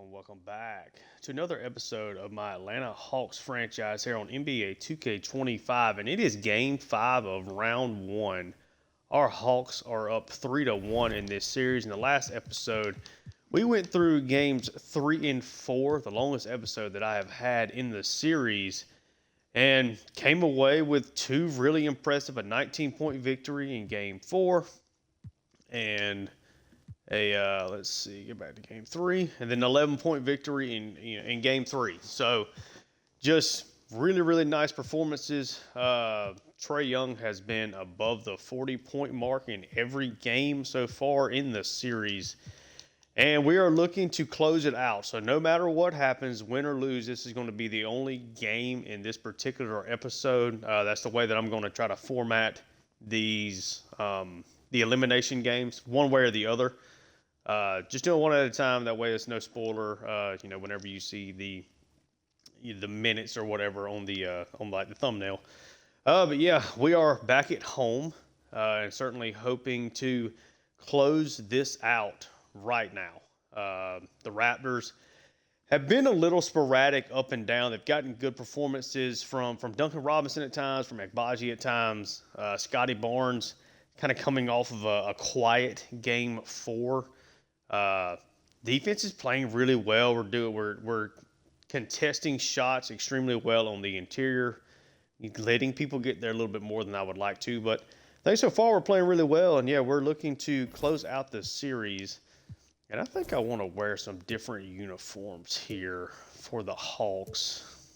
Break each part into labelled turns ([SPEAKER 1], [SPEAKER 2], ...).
[SPEAKER 1] welcome back to another episode of my Atlanta Hawks franchise here on NBA 2K25, and it is Game 5 of Round 1. Our Hawks are up 3-1 in this series. In the last episode, we went through Games 3 and 4, the longest episode that I have had in the series, and came away with two really impressive, a 19-point victory in Game 4, and let's see, get back to Game 3, and then an 11-point victory in Game 3. So just really nice performances. Trae Young has been above the 40-point mark in every game so far in the series, and we are looking to close it out. So no matter what happens, win or lose, this is going to be the only game in this particular episode. That's the way that I'm going to try to format these the elimination games, one way or the other. Just doing one at a time. That way, it's no spoiler. Whenever you see the minutes or whatever on the thumbnail. But yeah, we are back at home, and certainly hoping to close this out right now. The Raptors have been a little sporadic up and down. They've gotten good performances from Duncan Robinson at times, from Agbaji at times, Scotty Barnes kind of coming off of a quiet Game 4. Defense is playing really well. We're contesting shots extremely well on the interior, letting people get there a little bit more than I would like to. But I think so far we're playing really well, and yeah, we're looking to close out the series. And I think I want to wear some different uniforms here for the Hawks.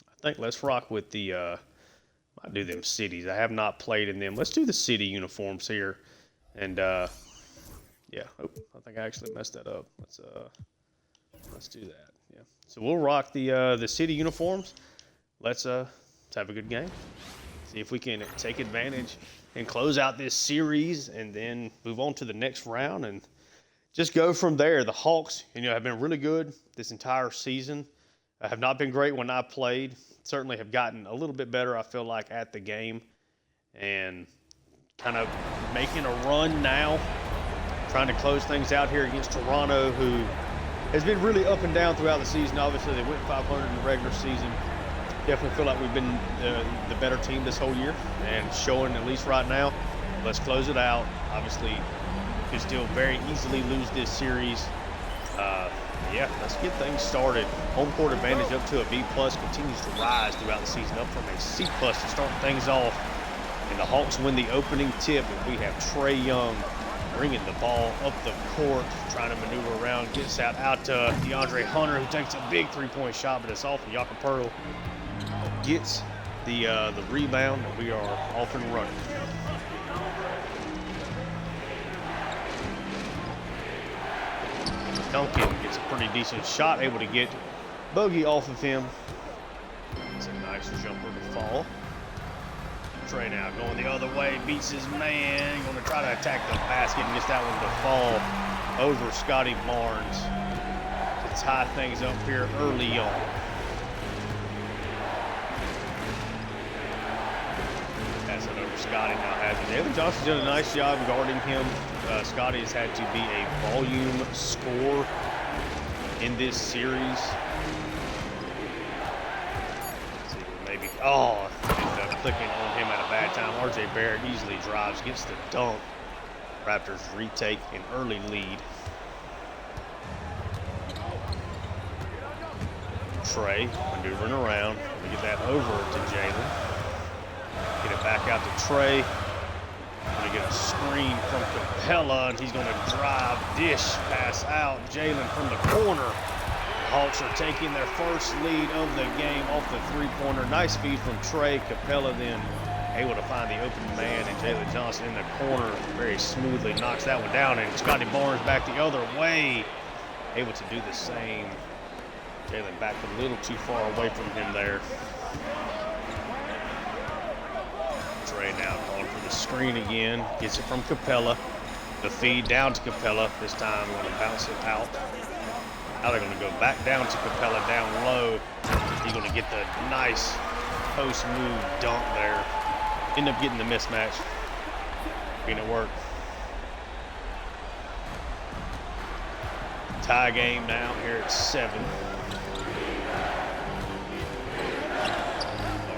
[SPEAKER 1] I think let's rock with I do them cities. I have not played in them. Let's do the city uniforms here, and yeah. Oh, I think I actually messed that up. Let's do that. Yeah. So we'll rock the city uniforms. Let's have a good game. See if we can take advantage and close out this series, and then move on to the next round and just go from there. The Hawks, have been really good this entire season. Have not been great when I played. Certainly have gotten a little bit better, I feel like, at the game, and kind of making a run now. Trying to close things out here against Toronto, who has been really up and down throughout the season. Obviously, they went 500 in the regular season. Definitely feel like we've been the better team this whole year, and showing at least right now. Let's close it out. Obviously, could still very easily lose this series. Yeah, let's get things started. Home court advantage up to a B+, continues to rise throughout the season, up from a C+ to start things off. And the Hawks win the opening tip, and we have Trae Young bringing the ball up the court, trying to maneuver around, gets out to DeAndre Hunter, who takes a big three-point shot, but it's off, and Jakob Poeltl gets the rebound, and we are off and running. Duncan gets a pretty decent shot, able to get Bogey off of him. It's a nice jumper to fall. Trae now going the other way, beats his man, going to try to attack the basket and gets that one to fall over Scotty Barnes to tie things up here early on. Pass it over Scotty now has it. Jalen Johnson's done a nice job guarding him. Scotty has had to be a volume scorer in this series. Let's see, maybe, ended up clicking on him at a bad time. RJ Barrett easily drives, gets the dunk. Raptors retake an early lead. Trae maneuvering around. We get that over to Jalen. Get it back out to Trae. Going to get a screen from Capella, and he's going to drive, dish, pass out. Jalen from the corner. The Hawks are taking their first lead of the game off the three-pointer. Nice feed from Trae. Capella then able to find the open man, and Jalen Johnson in the corner very smoothly knocks that one down, and Scotty Barnes back the other way, able to do the same. Jalen back a little too far away from him there. Trae now going for the screen again. Gets it from Capella. The feed down to Capella. This time going to bounce it out. Now they're going to go back down to Capella down low. He's going to get the nice post move dunk there. End up getting the mismatch. Making it work. Tie game now here at 7.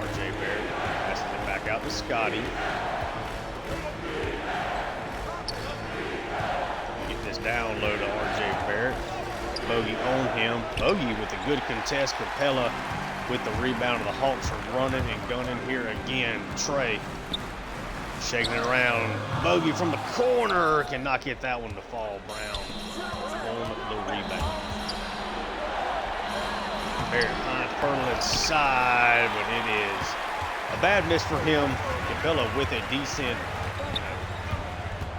[SPEAKER 1] RJ Barrett passing it back out to Scotty. Get this down low to RJ Barrett. Bogey on him. Bogey with a good contest. Capella with the rebound. The Hawks are running and gunning here again. Trae shaking it around. Bogey from the corner. Cannot get that one to fall. Brown on the rebound. Barrett finds Pearl inside, but it is a bad miss for him. Capella with a decent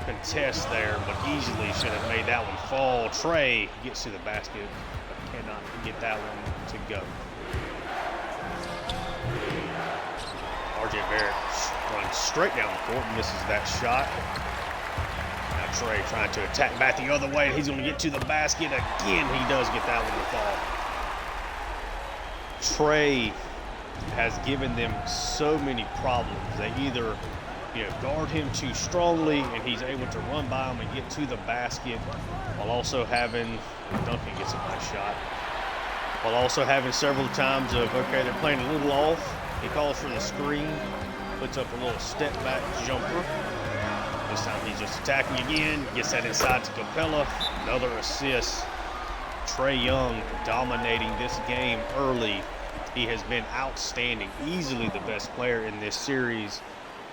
[SPEAKER 1] contest there, but easily should have made that one fall. Trae gets to the basket, but cannot get that one to go. RJ Barrett runs straight down the court and misses that shot. Now Trae trying to attack back the other way. He's going to get to the basket again. He does get that one to fall. Trae has given them so many problems. They either guard him too strongly, and he's able to run by him and get to the basket, while also having Duncan gets a nice shot. While also having several times of they're playing a little off. He calls for the screen, puts up a little step back jumper. This time he's just attacking again. Gets that inside to Capella. Another assist. Trae Young dominating this game early. He has been outstanding, easily the best player in this series.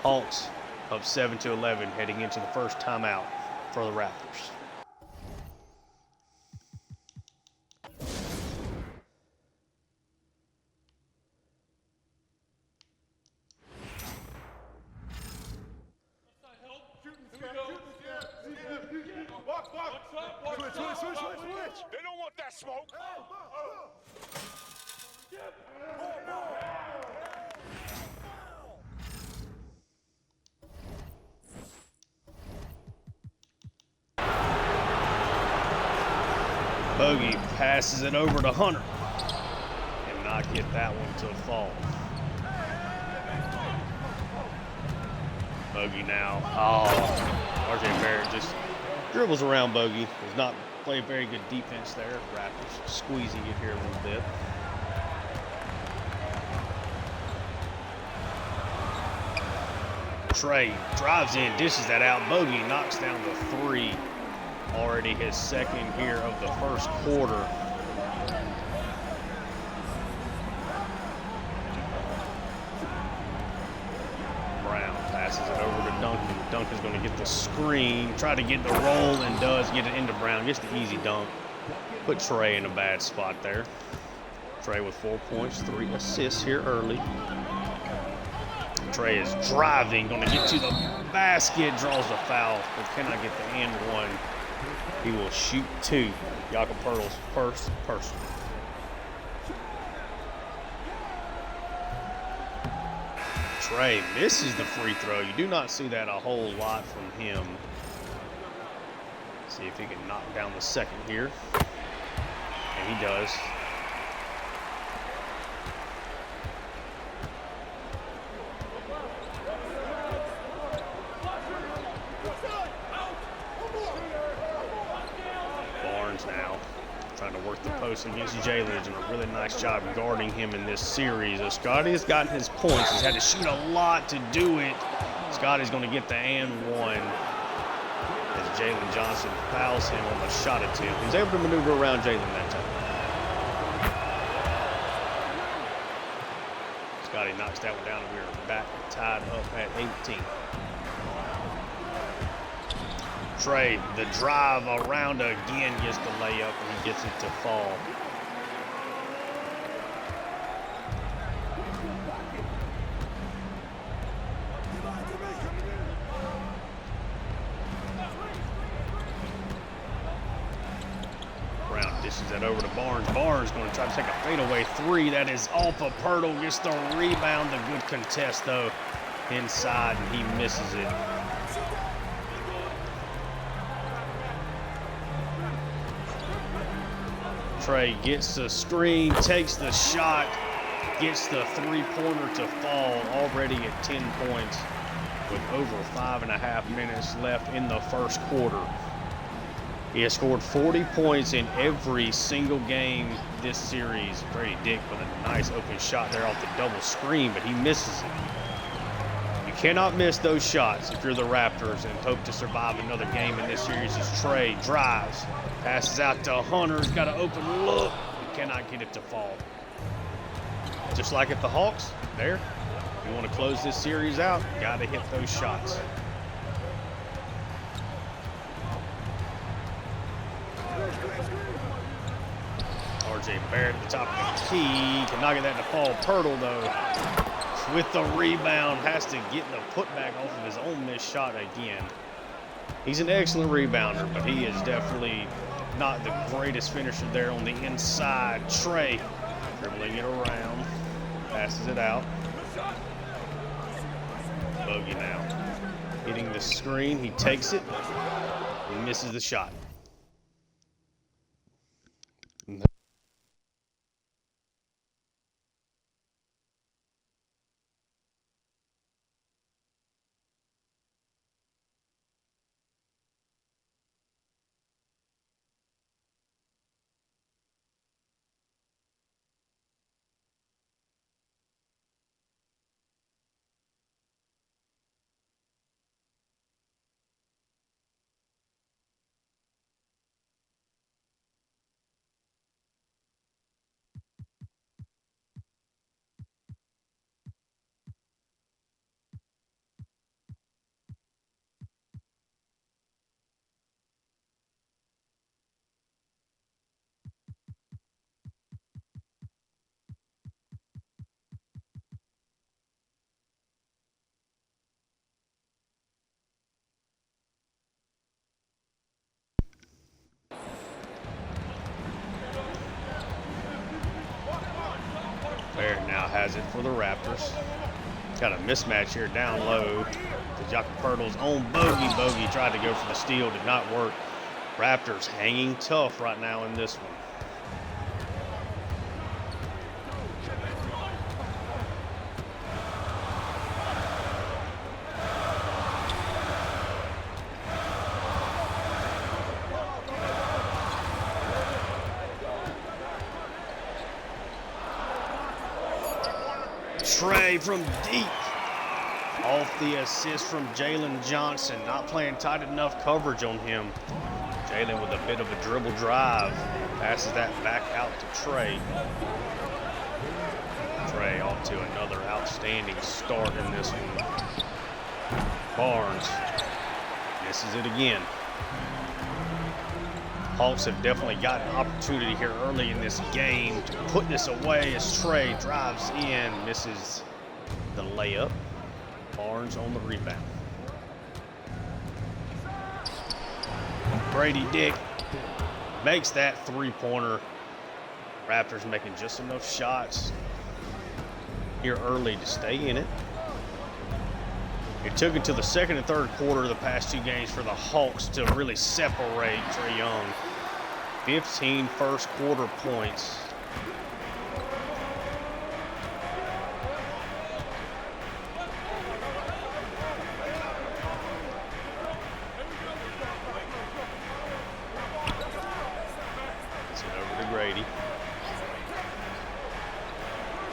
[SPEAKER 1] Hawks up 7-11 heading into the first timeout for the Raptors.
[SPEAKER 2] Switch. They don't want that smoke.
[SPEAKER 1] Bogey passes it over to Hunter. Cannot get that one to fall. Bogey now. Oh, RJ Barrett just dribbles around Bogey. Does not play very good defense there. Raptors squeezing it here a little bit. Trae drives in, dishes that out. Bogey knocks down the 3. Already his second here of the first quarter. Brown passes it over to Duncan. Duncan's going to get the screen, try to get the roll, and does get it into Brown. Gets the easy dunk. Put Trae in a bad spot there. Trae with 4 points, 3 assists here early. Trae is driving, going to get to the basket, draws the foul, but cannot get the and one. He will shoot 2. Jakob Poeltl's first personal. Trae misses the free throw. You do not see that a whole lot from him. See if he can knock down the second here. And he does. Now trying to work the post against Jalen. Doing a really nice job guarding him in this series. Scotty has gotten his points. He's had to shoot a lot to do it. Scotty's going to get the and one as Jalen Johnson fouls him on the shot attempt. He's able to maneuver around Jalen that time. Scotty knocks that one down, and we're back tied up at 18. Trae, the drive around again, gets the layup, and he gets it to fall. Brown dishes that over to Barnes. Barnes going to try to take a fadeaway 3. That is off of Poeltl. Gets the rebound. The good contest, though, inside, and he misses it. Trae gets the screen, takes the shot, gets the three-pointer to fall, already at 10 points with over 5.5 minutes left in the first quarter. He has scored 40 points in every single game this series. Grady Dick with a nice open shot there off the double screen, but he misses it. You cannot miss those shots if you're the Raptors and hope to survive another game in this series. As Trae drives, passes out to Hunter. He's got an open look. He cannot get it to fall. Just like at the Hawks, there. If you want to close this series out, you got to hit those shots. RJ Barrett at the top of the key. Cannot get that to fall. Pirtle, though, with the rebound, has to get the putback off of his own missed shot again. He's an excellent rebounder, but he is definitely not the greatest finisher there on the inside. Trae dribbling it around, passes it out. Bogey now hitting the screen. He takes it. He misses the shot. Barrett now has it for the Raptors. Got a mismatch here down low. The Jakob Poeltl's own bogey. Bogey tried to go for the steal, did not work. Raptors hanging tough right now in this one. Trae from deep. Off the assist from Jalen Johnson. Not playing tight enough coverage on him. Jalen with a bit of a dribble drive. Passes that back out to Trae. Trae off to another outstanding start in this one. Barnes misses it again. Hawks have definitely got an opportunity here early in this game to put this away as Trae drives in, misses the layup. Barnes on the rebound. Grady Dick makes that three-pointer. Raptors making just enough shots here early to stay in it. It took until the second and third quarter of the past two games for the Hawks to really separate. Trae Young, 15 first quarter points. Gets it over to Grady.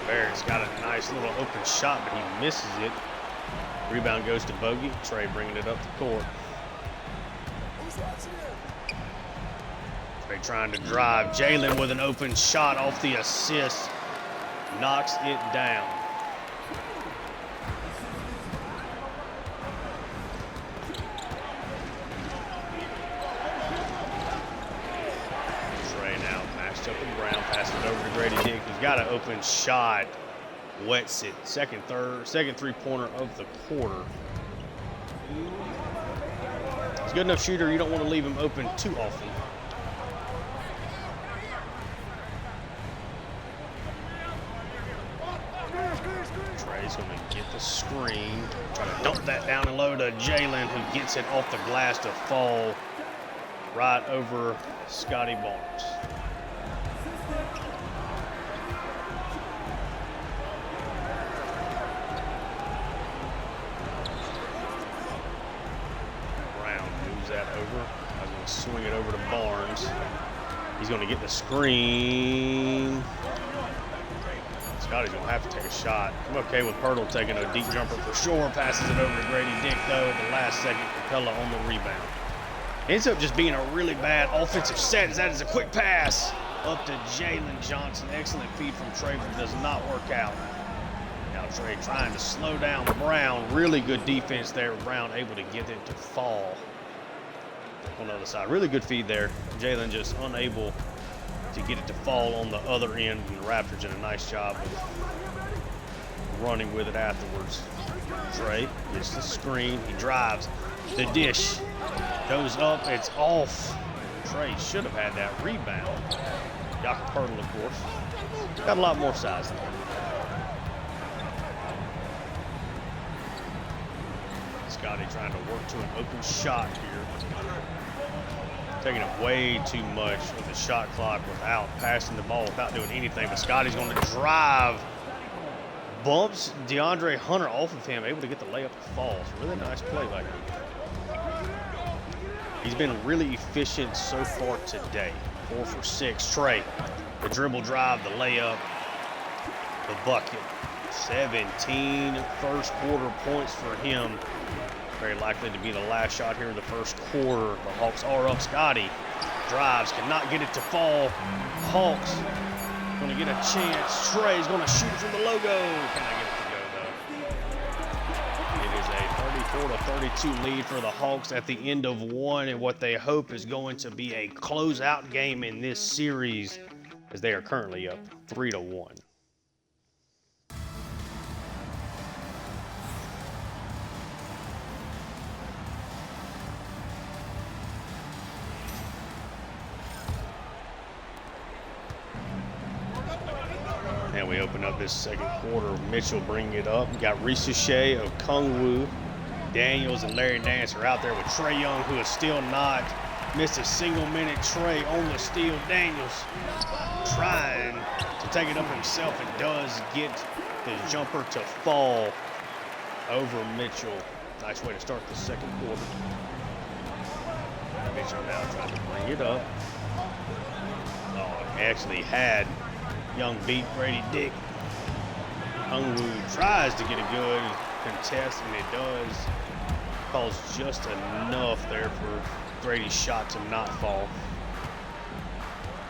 [SPEAKER 1] Barrett's got a nice little open shot, but he misses it. Rebound goes to Bogey. Trae bringing it up the court. Trae trying to drive. Jalen with an open shot off the assist. Knocks it down. Trae now matched up with Brown. Passes it over to Grady Dick. He's got an open shot. Wets it. Second three-pointer of the quarter. He's a good enough shooter. You don't want to leave him open too often. Trae's going to get the screen. Try to dump that down and low to Jalen, who gets it off the glass to fall right over Scotty Barnes. swing it over to Barnes. He's going to get the screen. Scotty's going to have to take a shot. I'm okay with Pirtle taking a deep jumper for sure. Passes it over to Grady Dick, though, at the last second. Capella on the rebound. Ends up just being a really bad offensive set. That is a quick pass up to Jalen Johnson. Excellent feed from Trae, but does not work out. Now Trae trying to slow down Brown. Really good defense there. Brown able to get it to fall on the other side. Really good feed there. Jalen just unable to get it to fall on the other end. And the Raptors did a nice job of running with it afterwards. Trae gets the screen. He drives. The dish goes up. It's off. Trae should have had that rebound. Jakob Pirtle, of course. Got a lot more size there. Scotty trying to work to an open shot here. Taking up way too much of the shot clock without passing the ball, without doing anything. But Scotty's going to drive. Bumps DeAndre Hunter off of him, able to get the layup to fall. It's a really nice play by him. He's been really efficient so far today. 4 for 6. Trae, the dribble drive, the layup, the bucket. 17 first quarter points for him. Very likely to be the last shot here in the first quarter. The Hawks are up. Scotty drives, cannot get it to fall. Hawks going to get a chance. Trae's going to shoot from the logo. Cannot get it to go, though. It is a 34-32 lead for the Hawks at the end of one, and what they hope is going to be a closeout game in this series, as they are currently up 3-1. And we open up this second quarter. Mitchell bringing it up. We got Ricochet, Okongwu, Daniels, and Larry Nance are out there with Trae Young, who is still not missed a single minute. Trae on the steal. Daniels trying to take it up himself and does get the jumper to fall over Mitchell. Nice way to start the second quarter. Mitchell now trying to bring it up. Oh, actually had Young beat Grady Dick. Okongwu tries to get a good contest, and it does. Calls just enough there for Grady's shot to not fall.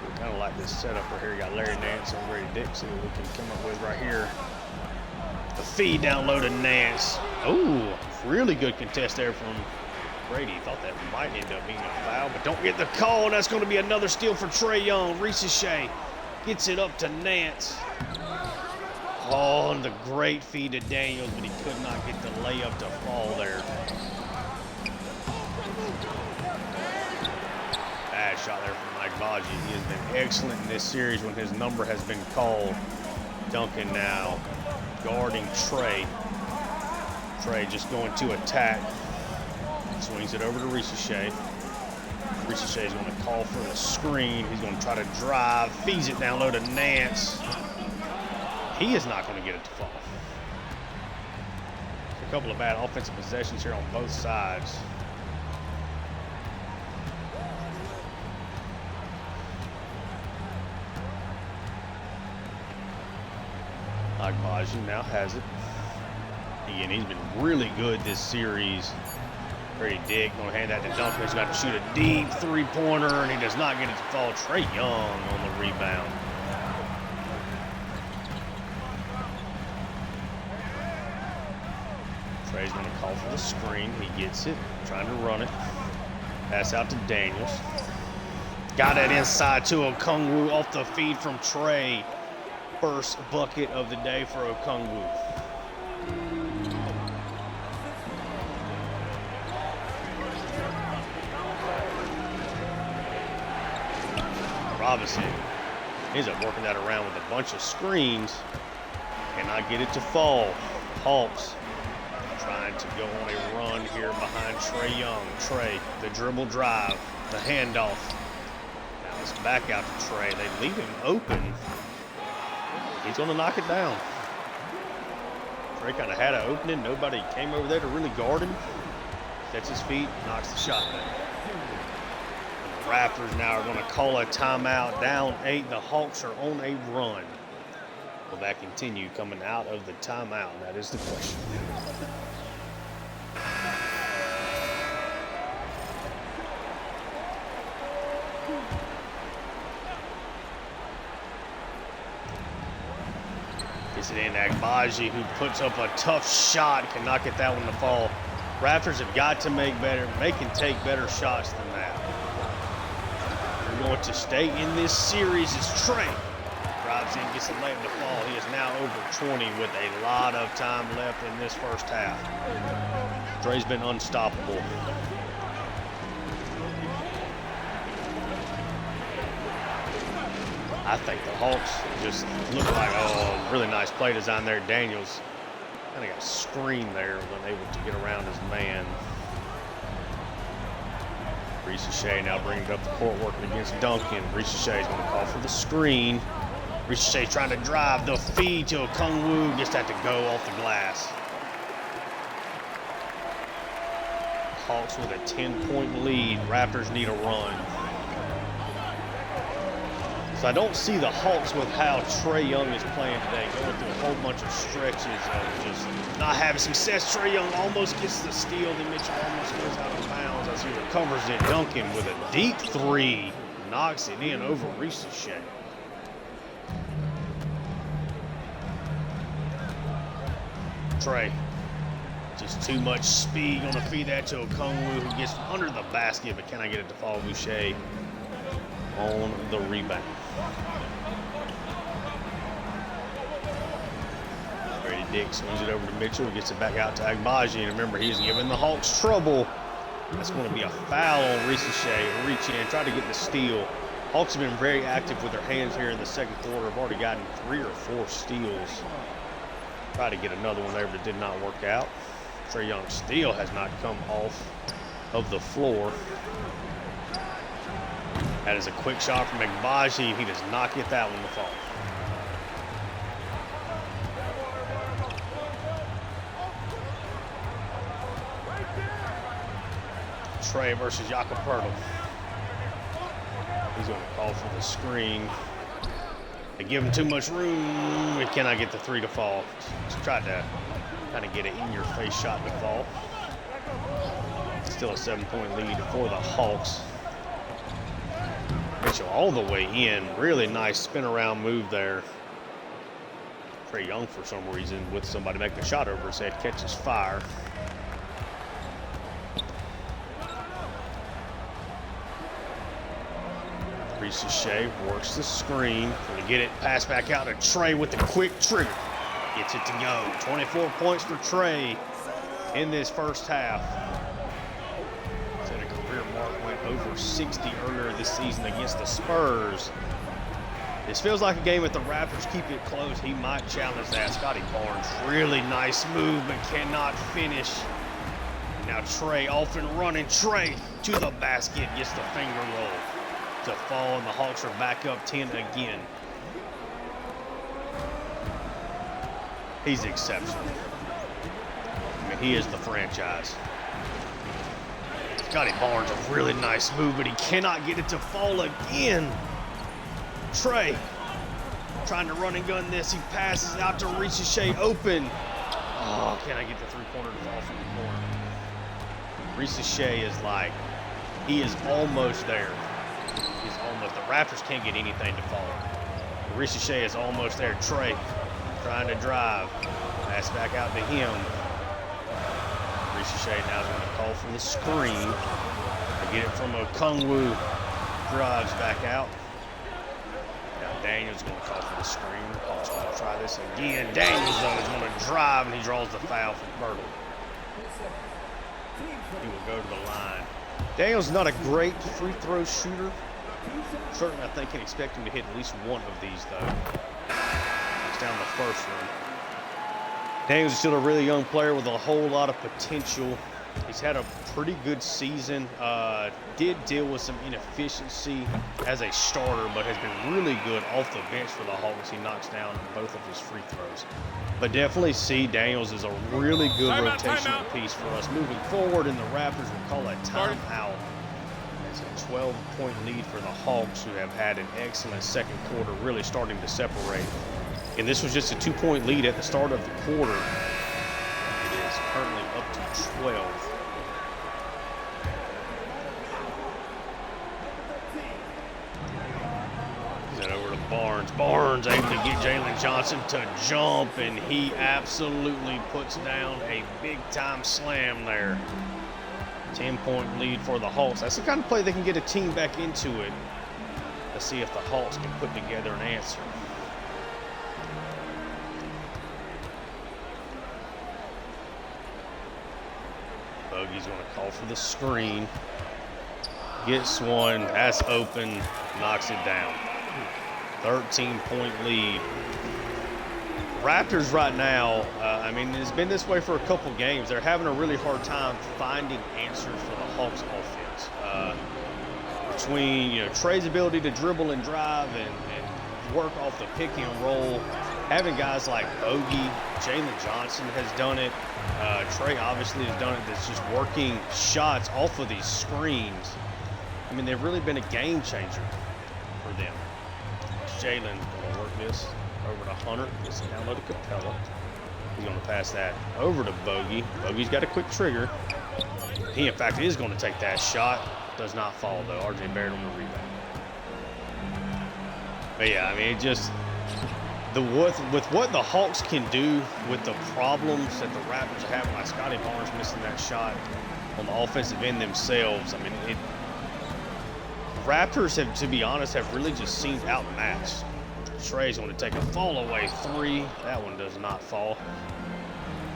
[SPEAKER 1] We kind of like this setup right here. You got Larry Nance and Grady Dick. See what we can come up with right here. The feed down low to Nance. Oh, really good contest there from Grady. Thought that might end up being a foul, but don't get the call. That's going to be another steal for Trae Young. Ricochet gets it up to Nance. Oh, and the great feed to Daniels, but he could not get the layup to fall there. Bad shot there from Mike Baji. He has been excellent in this series when his number has been called. Duncan now guarding Trae. Trae just going to attack. Swings it over to Ricochet. Ricochet is going to call for the screen. He's going to try to drive. Feeds it down low to Nance. He is not going to get it to fall. A couple of bad offensive possessions here on both sides. Agbaji now has it. Again, he's been really good this series. Grady Dick going to hand that to Duncan. He's got to shoot a deep three-pointer, and he does not get it to fall. Trae Young on the rebound. Trae's going to call for the screen. He gets it, trying to run it. Pass out to Daniels. Got it inside to Okongwu off the feed from Trae. First bucket of the day for Okongwu. Robinson ends up working that around with a bunch of screens. Cannot get it to fall. Hawks trying to go on a run here behind Trae Young. Trae, the dribble drive, the handoff. Now it's back out to Trae. They leave him open. He's going to knock it down. Trae kind of had an opening. Nobody came over there to really guard him. Sets his feet, knocks the shot down. Raptors now are going to call a timeout, down 8. The Hawks are on a run. Will that continue coming out of the timeout? That is the question. Gets it in Agbaji, who puts up a tough shot, cannot get that one to fall. Raptors have got to make better. They can take better shots than that. They're going to stay in this series as Trae drives in, gets the layup to fall. He is now over 20 with a lot of time left in this first half. Trae's been unstoppable. I think the Hawks just look like, oh, really nice play design there. Daniels kind of got screened there, unable to get around his man. Ricochet now bringing it up the court, working against Duncan. Ricochet is going to call for the screen. Ricochet trying to drive the feed to Okongwu, just had to go off the glass. Hawks with a 10-point lead. Raptors need a run. So I don't see the Hawks with how Trae Young is playing today, going through a whole bunch of stretches of just not having success. Trae Young almost gets the steal, then Mitchell almost goes out of bounds as he recovers it. Duncan with a deep three, knocks it in over Ricochet. Trae, just too much speed, gonna feed that to Okongwu, who gets under the basket, but cannot get it to fall. Boucher on the rebound. Grady Dick swings it over to Mitchell, gets it back out to Agbaji, and remember, he's giving the Hawks trouble. That's going to be a foul on Ricochet. Reach in, try to get the steal. Hawks have been very active with their hands here in the second quarter. Have already gotten 3 or 4 steals. Try to get another one there, but it did not work out. Trae Young's steal has not come off of the floor. That is a quick shot from Agbaji. He does not get that one to fall. Trae versus Jakob Poeltl. He's going to call for the screen. They give him too much room. He cannot get the 3 to fall. Just tried to kind of get an in-your-face shot to fall. Still a 7-point lead for the Hawks. Mitchell all the way in. Really nice spin-around move there. Trae Young, for some reason, with somebody making a shot over his head, catches fire. Ricochet works the screen. Going to get it, pass back out to Trae with the quick trigger. Gets it to go. 24 points for Trae in this first half. Set a career mark, went over 60 earlier this season against the Spurs. This feels like a game if the Raptors keep it close. He might challenge that. Scotty Barnes, really nice move, but cannot finish. Now Trae off and running. Trae to the basket, gets the finger roll to fall, and the Hawks are back up 10 again. He's exceptional. I mean, he is the franchise. Scotty Barnes, a really nice move, but he cannot get it to fall again. Trae trying to run and gun this. He passes out to Ricochet open. Oh, can I get the three-pointer to fall from the corner? Ricochet is like, he is almost there. He's almost. The Raptors can't get anything to fall. Ricochet is almost there. Trae trying to drive. Pass back out to him. Ricochet now is going to call for the screen. They get it from Okongwu. Drives back out. Now Daniels going to call for the screen. Hawks going to try this again. Daniels, though, is going to drive, and he draws the foul from Poeltl. He will go to the line. Daniels is not a great free throw shooter. Certainly, I think can expect him to hit at least one of these, though. He's down the first one. Daniels is still a really young player with a whole lot of potential. He's had a pretty good season. Did deal with some inefficiency as a starter, but has been really good off the bench for the Hawks. He knocks down both of his free throws. But definitely see Daniels as a really good rotational piece for us moving forward, and the Raptors will call a timeout. As 12-point lead for the Hawks, who have had an excellent second quarter, really starting to separate. And this was just a 2-point lead at the start of the quarter. It is currently up to 12. Then over to Barnes. Barnes able to get Jalen Johnson to jump, and he absolutely puts down a big-time slam there. 10-point lead for the Hawks. That's the kind of play that can get a team back into it. Let's see if the Hawks can put together an answer. Bogey's going to call for the screen. Gets one. That's open. Knocks it down. 13-point lead. Raptors right now, I mean, it's been this way for a couple games. They're having a really hard time finding answers for the Hawks offense. Between, Trae's ability to dribble and drive and work off the pick and roll, having guys like Bogey, Jalen Johnson has done it. Trae obviously has done it. That's just working shots off of these screens. I mean, they've really been a game changer for them. Jalen going to work this over to Hunter. Gets it down low to Capella. He's going to pass that over to Bogey. Bogey's got a quick trigger. He, in fact, is going to take that shot. Does not fall, though. RJ Barrett on the rebound. But, yeah, I mean, it just with what the Hawks can do with the problems that the Raptors have, like Scotty Barnes missing that shot on the offensive end themselves, I mean, Raptors have, to be honest, have really just seemed outmatched. Trae's going to take a fall-away three. That one does not fall.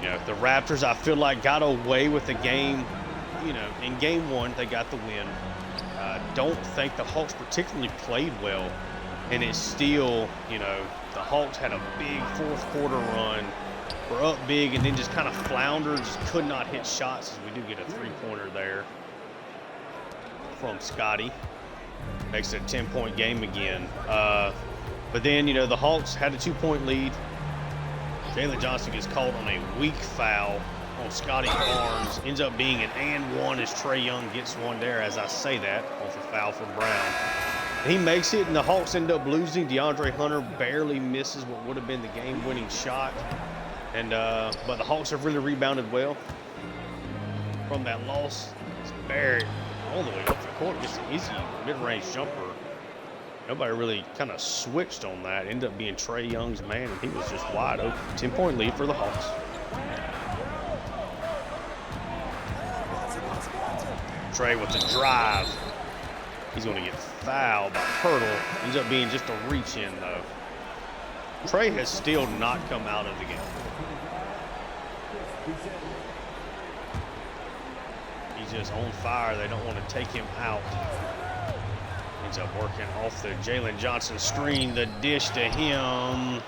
[SPEAKER 1] The Raptors, I feel like, got away with the game. In game one, they got the win. Don't think the Hawks particularly played well. And it's still, the Hawks had a big fourth quarter run. We're up big and then just kind of floundered, just could not hit shots, as we do get a three-pointer there from Scotty. Makes it a 10-point game again. But then, the Hawks had a 2-point lead. Jalen Johnson gets called on a weak foul on Scotty Barnes. Ends up being an and one as Trae Young gets one there, as I say that, off a foul from Brown. He makes it, and the Hawks end up losing. DeAndre Hunter barely misses what would have been the game-winning shot. And but the Hawks have really rebounded well from that loss. It's Barrett all the way up the court, gets an easy mid-range jumper. Nobody really kind of switched on that. Ended up being Trae Young's man, and he was just wide open. 10-point lead for the Hawks. Trae with the drive. He's going to get fouled by Hurdle. Ends up being just a reach-in, though. Trae has still not come out of the game. He's just on fire. They don't want to take him out. Ends up working off the Jalen Johnson screen. The dish to him.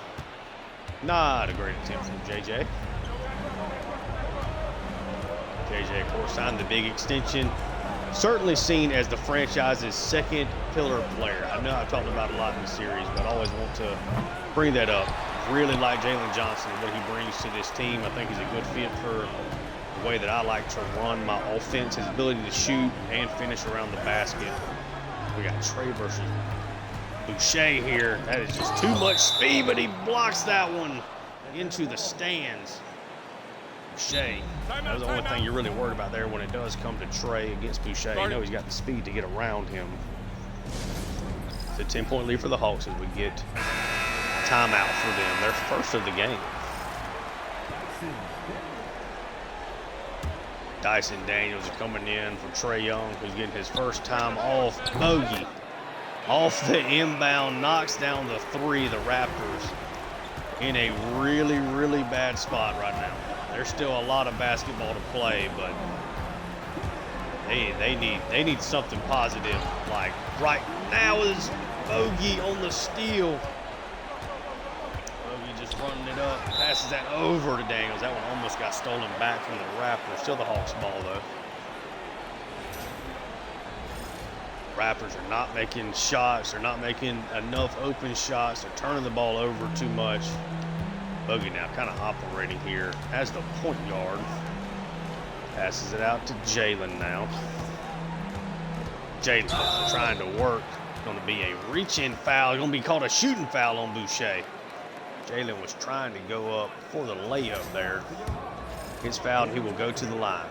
[SPEAKER 1] Not a great attempt from JJ. JJ, of course, signed the big extension. Certainly seen as the franchise's second pillar player. I know I've talked about it a lot in the series, but I always want to bring that up. Really like Jalen Johnson, what he brings to this team. I think he's a good fit for the way that I like to run my offense, his ability to shoot and finish around the basket. We got Trae versus Boucher here. That is just too much speed, but he blocks that one into the stands. Boucher, that was the only thing you're really worried about there when it does come to Trae against Boucher. You know he's got the speed to get around him. It's a 10-point lead for the Hawks as we get timeout for them. Their first of the game. Dyson Daniels is coming in for Trae Young, who's getting his first time off. Bogey off the inbound, knocks down the three. The Raptors in a really, really bad spot right now. There's still a lot of basketball to play, but they need something positive. Like right now is Bogey on the steal. Bogey just running it up, passes that over to Daniels. That one almost got stolen back from the Raptors. Still the Hawks ball though. Raptors are not making shots. They're not making enough open shots. They're turning the ball over too much. Bogey now kind of operating here as the point guard. Passes it out to Jalen now. Jalen's trying to work. Going to be a reach-in foul. Going to be called a shooting foul on Boucher. Jalen was trying to go up for the layup there. Gets fouled, and he will go to the line.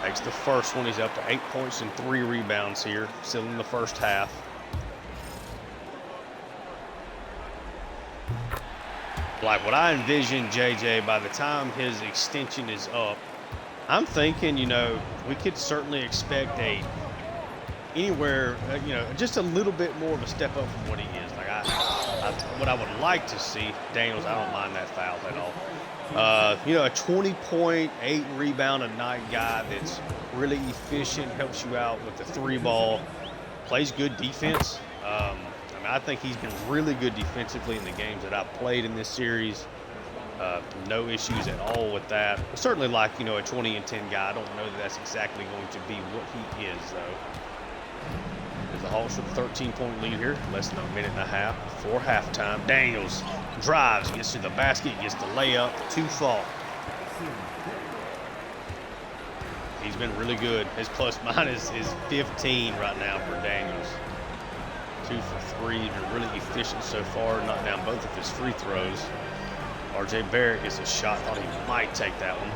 [SPEAKER 1] Makes the first one. He's up to 8 points and 3 rebounds here, still in the first half. Like what I envision, JJ, by the time his extension is up, I'm thinking, you know, we could certainly expect anywhere, you know, just a little bit more of a step up from what he is. Like what I would like to see, Daniels, I don't mind that foul at all. You know, a 20-point, 8 rebound a night guy that's really efficient, helps you out with the 3 ball, plays good defense. I mean, I think he's been really good defensively in the games that I've played in this series. No issues at all with that. Certainly like, you know, a 20 and 10 guy. I don't know that that's exactly going to be what he is, though. There's the Hawks with a 13-point lead here. Less than a minute and a half before halftime. Daniels drives, gets to the basket, gets the layup, 2 fall. He's been really good. His plus-minus is 15 right now for Daniels. 2 for 3. He's been really efficient so far. Knocked down both of his free throws. RJ Barrett gets a shot. Thought he might take that one.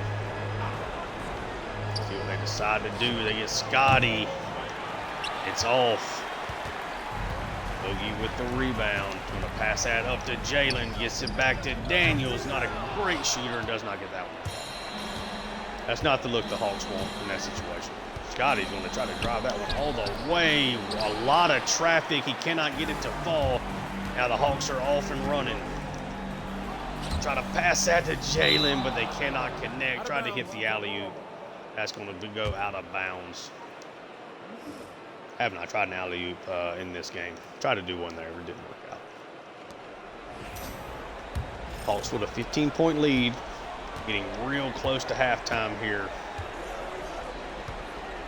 [SPEAKER 1] See what they decide to do. They get Scotty. It's off. Bogey with the rebound. Going to pass that up to Jalen. Gets it back to Daniels. Not a great shooter and does not get that one. That's not the look the Hawks want in that situation. Scotty's going to try to drive that one all the way. A lot of traffic. He cannot get it to fall. Now the Hawks are off and running. Try to pass that to Jalen, but they cannot connect. Tried to hit the alley-oop. That's going to go out of bounds. Have not tried an alley-oop in this game. Tried to do one there, but it didn't work out. Hawks with a 15-point lead. Getting real close to halftime here.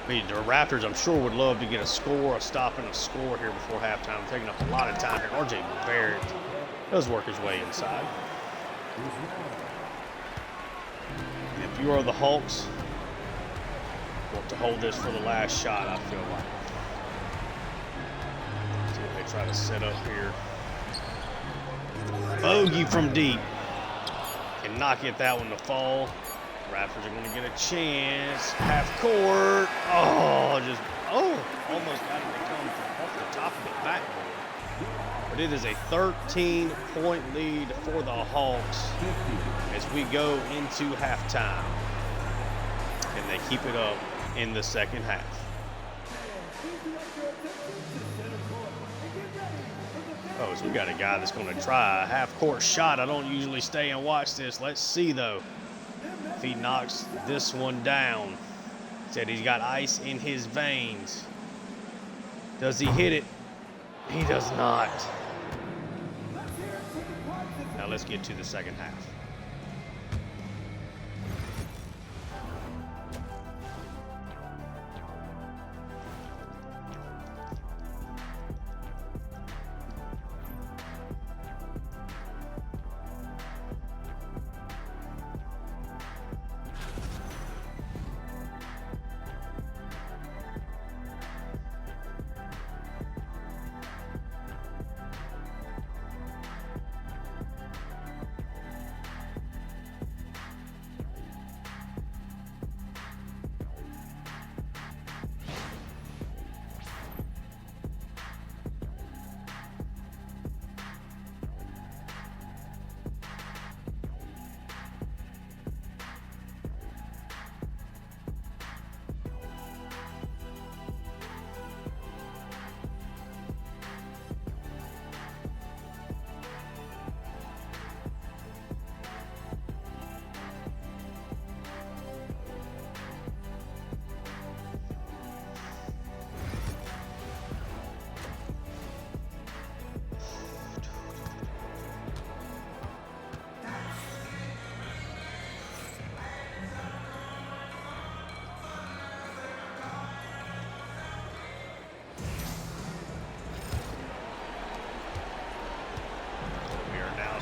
[SPEAKER 1] I mean, the Raptors, I'm sure, would love to get a score, a stop and a score here before halftime. Taking up a lot of time here. RJ Barrett does work his way inside. If you are the Hawks, want to hold this for the last shot, I feel like. See what they try to set up here. Bogey from deep. Cannot get that one to fall. Raptors are going to get a chance. Half court. Almost got it to come off the top of the backboard. But it is a 13-point lead for the Hawks as we go into halftime. And they keep it up in the second half. Oh, so we got a guy that's going to try a half-court shot. I don't usually stay and watch this. Let's see, though, if he knocks this one down. Said he's got ice in his veins. Does he hit it? He does not. Now let's get to the second half.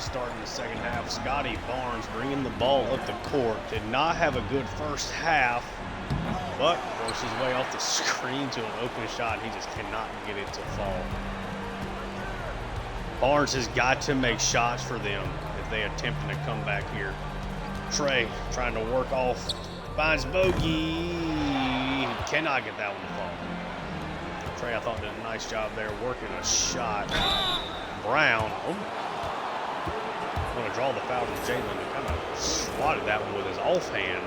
[SPEAKER 1] Starting the second half, Scotty Barnes bringing the ball up the court. Did not have a good first half. but works his way off the screen to an open shot. He just cannot get it to fall. Barnes has got to make shots for them if they attempting to come back here. Trae trying to work off, finds Bogey. He cannot get that one to fall. Trae, I thought, did a nice job there working a shot. Brown, going to draw the foul from Jalen, who kind of swatted that one with his offhand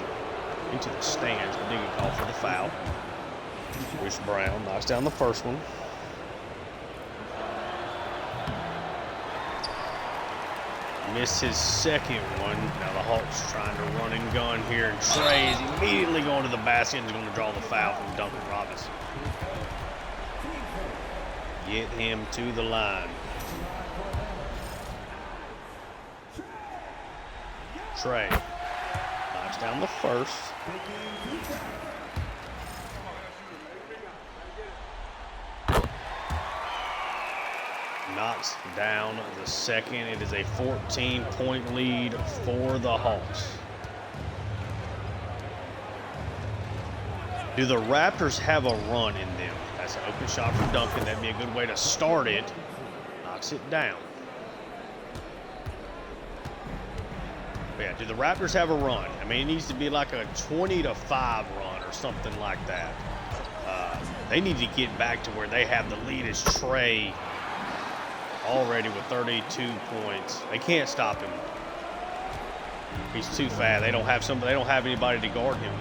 [SPEAKER 1] into the stands, but didn't get called for the foul. Bruce Brown knocks down the first one. Missed his second one. Now the Hawks trying to run and gun here, and Trae is immediately going to the basket and is going to draw the foul from Duncan Robinson. Get him to the line. Trae knocks down the first. Knocks down the second. It is a 14-point lead for the Hawks. Do the Raptors have a run in them? That's an open shot from Duncan. That'd be a good way to start it. Knocks it down. But yeah, do the Raptors have a run? I mean, it needs to be like a 20-5 run or something like that. They need to get back to where they have the lead as Trae already with 32 points. They can't stop him. He's too fast. They don't have anybody to guard him.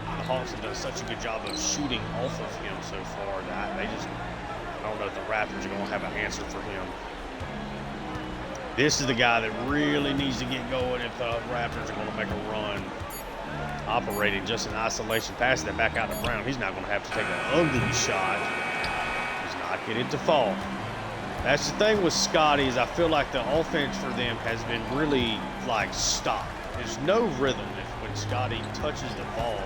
[SPEAKER 1] The Hawks have done such a good job of shooting off of him so far that I don't know if the Raptors are going to have an answer for him. This is the guy that really needs to get going if the Raptors are going to make a run. Operating just in isolation, passing it back out to Brown. He's not going to have to take an ugly shot. He's not getting it to fall. That's the thing with Scotty is I feel like the offense for them has been really like stopped. There's no rhythm when Scotty touches the ball.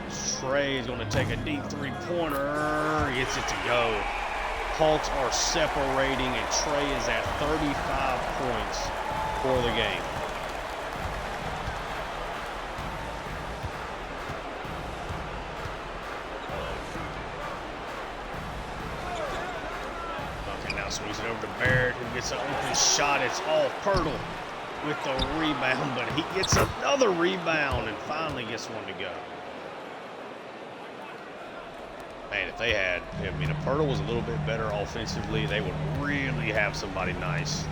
[SPEAKER 1] Trae is going to take a deep three-pointer. Gets it to go. Hawks are separating, and Trae is at 35 points for the game. Okay, now swings it over to Barrett, who gets an open shot. It's all Pirtle with the rebound, but he gets another rebound and finally gets one to go. Man, if Pirtle was a little bit better offensively, they would really have somebody nice.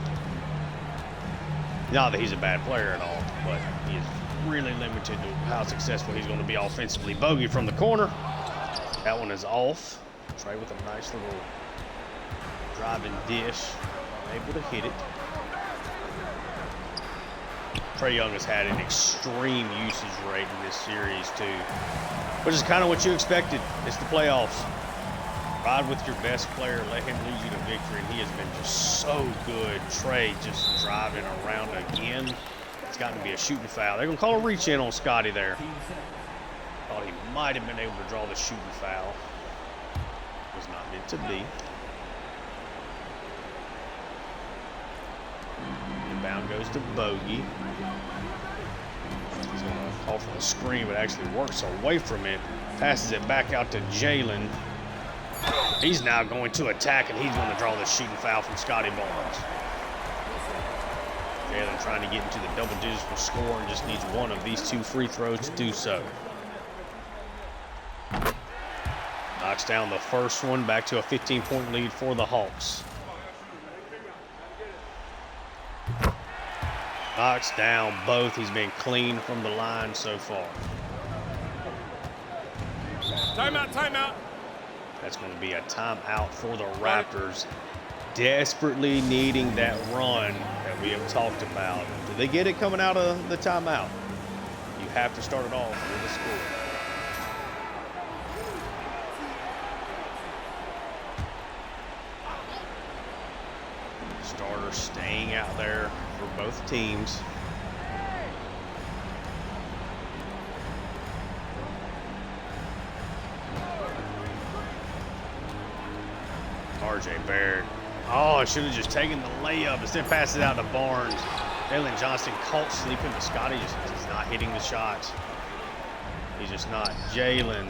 [SPEAKER 1] Not that he's a bad player at all, but he is really limited to how successful he's going to be offensively. Bogey from the corner. That one is off. Trae with a nice little driving dish. Able to hit it. Trae Young has had an extreme usage rate in this series too, which is kind of what you expected. It's the playoffs. Ride with your best player, let him lead you to victory, and he has been just so good. Trae just driving around again. It's got to be a shooting foul. They're going to call a reach in on Scotty there. Thought he might have been able to draw the shooting foul. Was not meant to be. Inbound goes to Bogey. He's going to call for the screen, but actually works away from it. Passes it back out to Jalen. He's now going to attack, and he's going to draw the shooting foul from Scotty Barnes. Jalen trying to get into the double digits for score and just needs one of these two free throws to do so. Knocks down the first one, back to a 15-point lead for the Hawks. Knocks down both. He's been clean from the line so far.
[SPEAKER 2] Timeout, timeout.
[SPEAKER 1] That's going to be a timeout for the Raptors. Desperately needing that run that we have talked about. Do they get it coming out of the timeout? You have to start it off with a score. Starter staying out there for both teams. RJ Barrett. Oh, I should have just taken the layup. Instead passes it out to Barnes. Jalen Johnson caught sleeping, but Scotty just is not hitting the shots. He's just not. Jalen.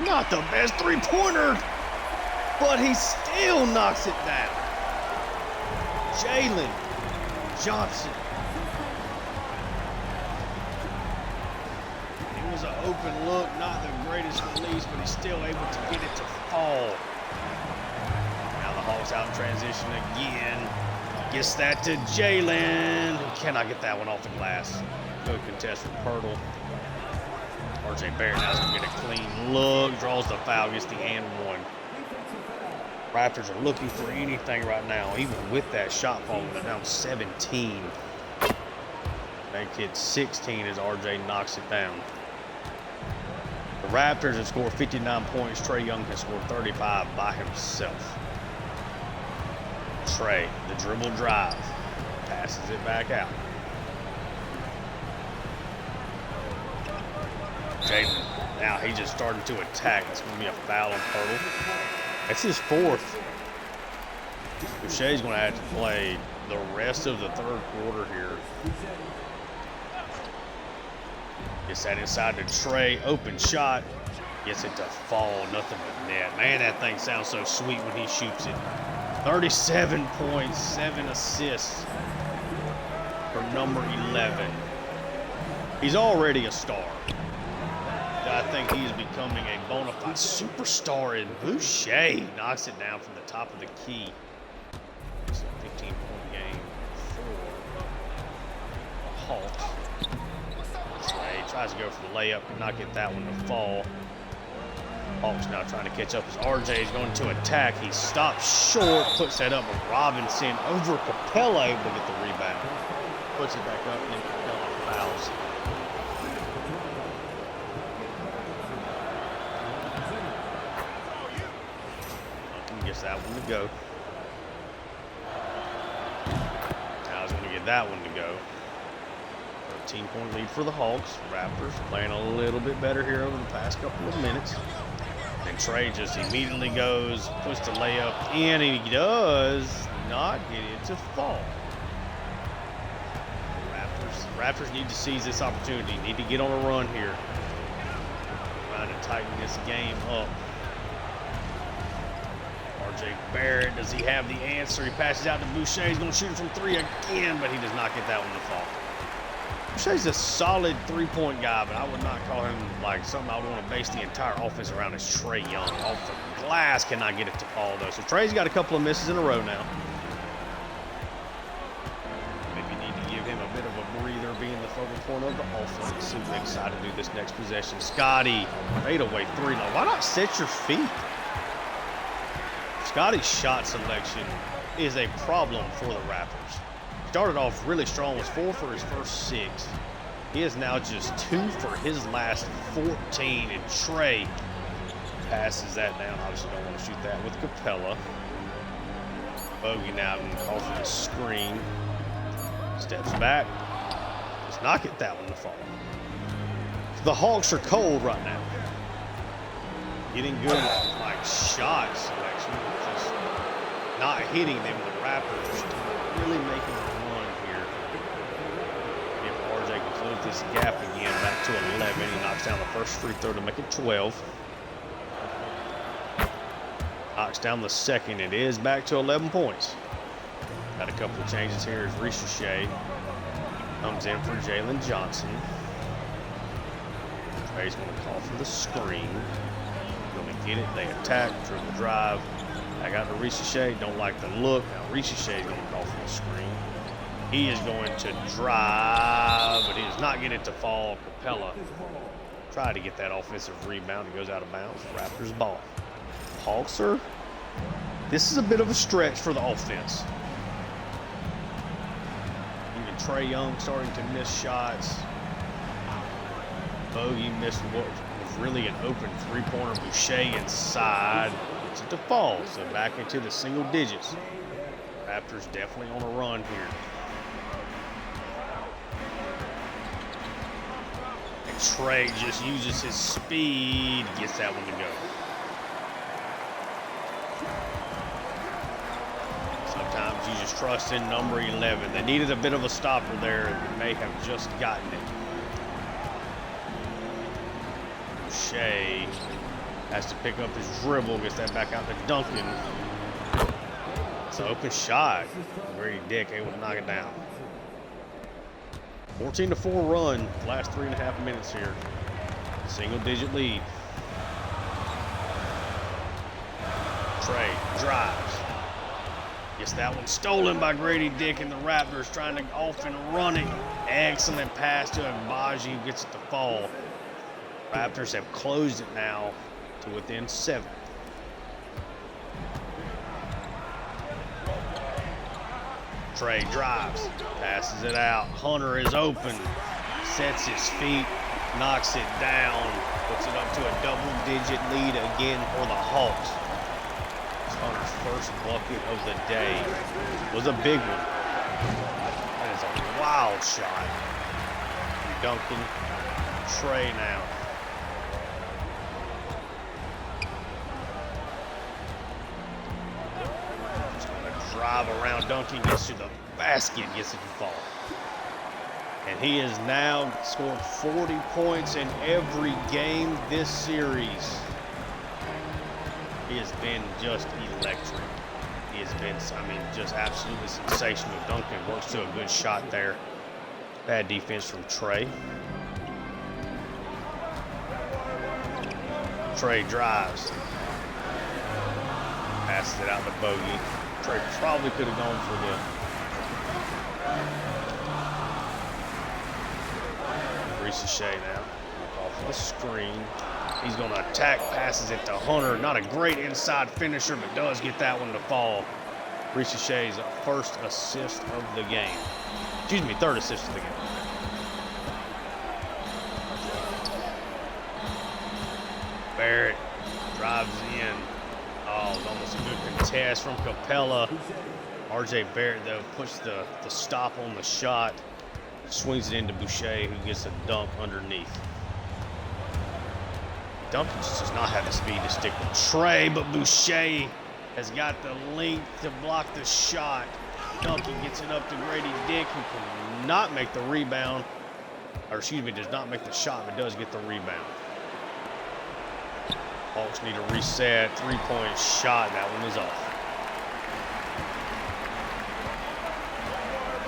[SPEAKER 1] Not the best three-pointer, but he still knocks it down. Jalen Johnson. It was an open look, not the greatest release, but he's still able to get it to fall. Now the Hawks out in transition again. Gets that to Jalen. He cannot get that one off the glass. Good contest from Pirtle. RJ Barrett now's going to get a clean look. Draws the foul, gets the and one. Raptors are looking for anything right now, even with that shot falling. They're down 17. Make it 16 as RJ knocks it down. The Raptors have scored 59 points. Trae Young has scored 35 by himself. Trae, the dribble drive, passes it back out. Jalen, now he just started to attack. It's going to be a foul on Pirtle. That's his fourth. Boucher's going to have to play the rest of the third quarter here. Gets that inside to Trae. Open shot. Gets it to fall. Nothing but net. Man, that thing sounds so sweet when he shoots it. 37 points, 7 assists for number 11. He's already a star. I think he is becoming a bona fide superstar, and Boucher knocks it down from the top of the key. It's a 15-point game for the Hawks. Trae tries to go for the layup, cannot get that one to fall. Hawks now trying to catch up as RJ is going to attack. He stops short, puts that up, but Robinson over Capella able to get the rebound. Puts it back up, and then Capella fouls. Gets that one to go. Now he's going to get that one to go. 13-point lead for the Hawks. Raptors playing a little bit better here over the past couple of minutes. And Trae just immediately goes, puts the layup in, and he does not get it to fall. Raptors need to seize this opportunity. Need to get on a run here. Trying to tighten this game up. RJ Barrett, does he have the answer? He passes out to Boucher. He's going to shoot it from three again, but he does not get that one to fall. Boucher's a solid three-point guy, but I would not call him like something I would want to base the entire offense around as Trae Young. Off the glass, cannot get it to fall, though. So Trae's got a couple of misses in a row now. Maybe need to give him a bit of a breather being the focal point of the offense. See what they decide to do this next possession. Scotty, fadeaway three. Now, why not set your feet? Scotty's shot selection is a problem for the Raptors. Started off really strong, was 4 for his first 6. He is now just 2 for his last 14, and Trae passes that down. Obviously don't want to shoot that with Capella. Bogey now going to call for the screen. Steps back. Does not get that one to fall. The Hawks are cold right now. Getting good like shot selection, just not hitting them. The Raptors really making a run here. If RJ can close this gap again, back to 11. He knocks down the first free throw to make it 12. Knocks down the second. It is back to 11 points. Got a couple of changes here as Ricochet comes in for Jalen Johnson. Trae's going to call for the screen. Get it, they attack, dribble drive. I got the Ricochet, don't like the look. Now Ricochet is going to call for the screen. He is going to drive, but he does not get it to fall. Capella tried to get that offensive rebound. It goes out of bounds. Raptors ball. Hawks are, this is a bit of a stretch for the offense. Even Trae Young starting to miss shots. Bogey missed what was really an open three-pointer. Boucher inside. Gets it to fall. So back into the single digits. Raptors definitely on a run here. And Trae just uses his speed. Gets that one to go. Sometimes you just trust in number 11. They needed a bit of a stopper there and may have just gotten it. Boucher has to pick up his dribble, gets that back out to Duncan. It's an open shot. Grady Dick able to knock it down. 14-4 run, last 3.5 minutes here. Single-digit lead. Trae drives. Gets that one stolen by Grady Dick, and the Raptors trying to off and run it. Excellent pass to Agbaji, who gets it to fall. Raptors have closed it now to within 7. Trae drives, passes it out. Hunter is open, sets his feet, knocks it down, puts it up to a double-digit lead again for the Hawks. It's Hunter's first bucket of the day. Was a big one. That is a wild shot. Duncan, Trae now. Drive around Duncan, gets to the basket, gets it to fall. And he has now scored 40 points in every game this series. He has been just electric. He has been, just absolutely sensational. Duncan works to a good shot there. Bad defense from Trae. Trae drives. Passes it out to Bogey. Trae probably could have gone for the Shea now. Off the screen. He's going to attack, passes it to Hunter. Not a great inside finisher, but does get that one to fall. Shea's first assist of the game. Excuse me, third assist of the game. Barrett drives in. Oh, it was almost a good contest from Capella. RJ Barrett, though, puts the stop on the shot. Swings it into Boucher, who gets a dunk underneath. Duncan just does not have the speed to stick with Trae, but Boucher has got the length to block the shot. Duncan gets it up to Grady Dick, who cannot make the rebound. Or excuse me, does not make the shot, but does get the rebound. Hawks need a reset, three-point shot. That one is off.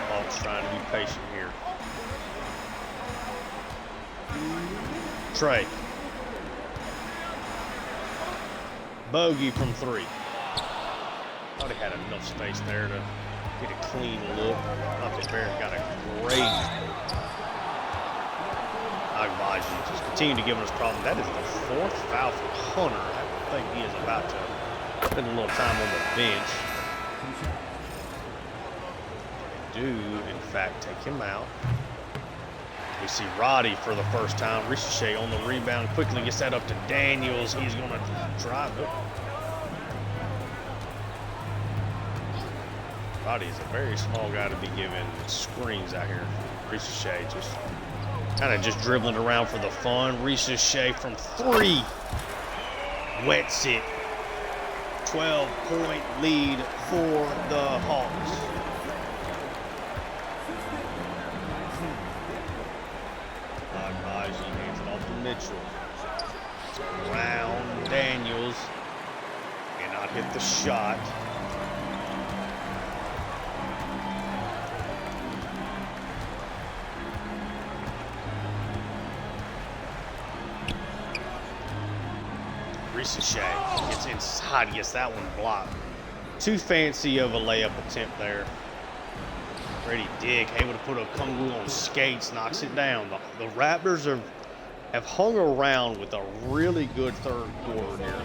[SPEAKER 1] Hawks trying to be patient here. Trae. Bogey from 3. Thought he had enough space there to get a clean look. Uncle Barrett got a great Agbaji. Just continue to give us problems. That is the 4th foul for Hunter. I think he is about to spend a little time on the bench. They do, in fact, take him out. We see Roddy for the first time. Ricochet on the rebound. Quickly gets that up to Daniels. He's going to drive it. Roddy is a very small guy to be giving screens out here. Ricochet just kind of just dribbling around for the fun. Ricochet from 3. Wets it. 12-point lead for the Hawks. Agbaji hands it off to Mitchell. Around Daniels. Cannot hit the shot. Ricochet gets inside, gets that one blocked. Too fancy of a layup attempt there. Grady Dick able to put a Kungu on skates, knocks it down. The Raptors have hung around with a really good third quarter here.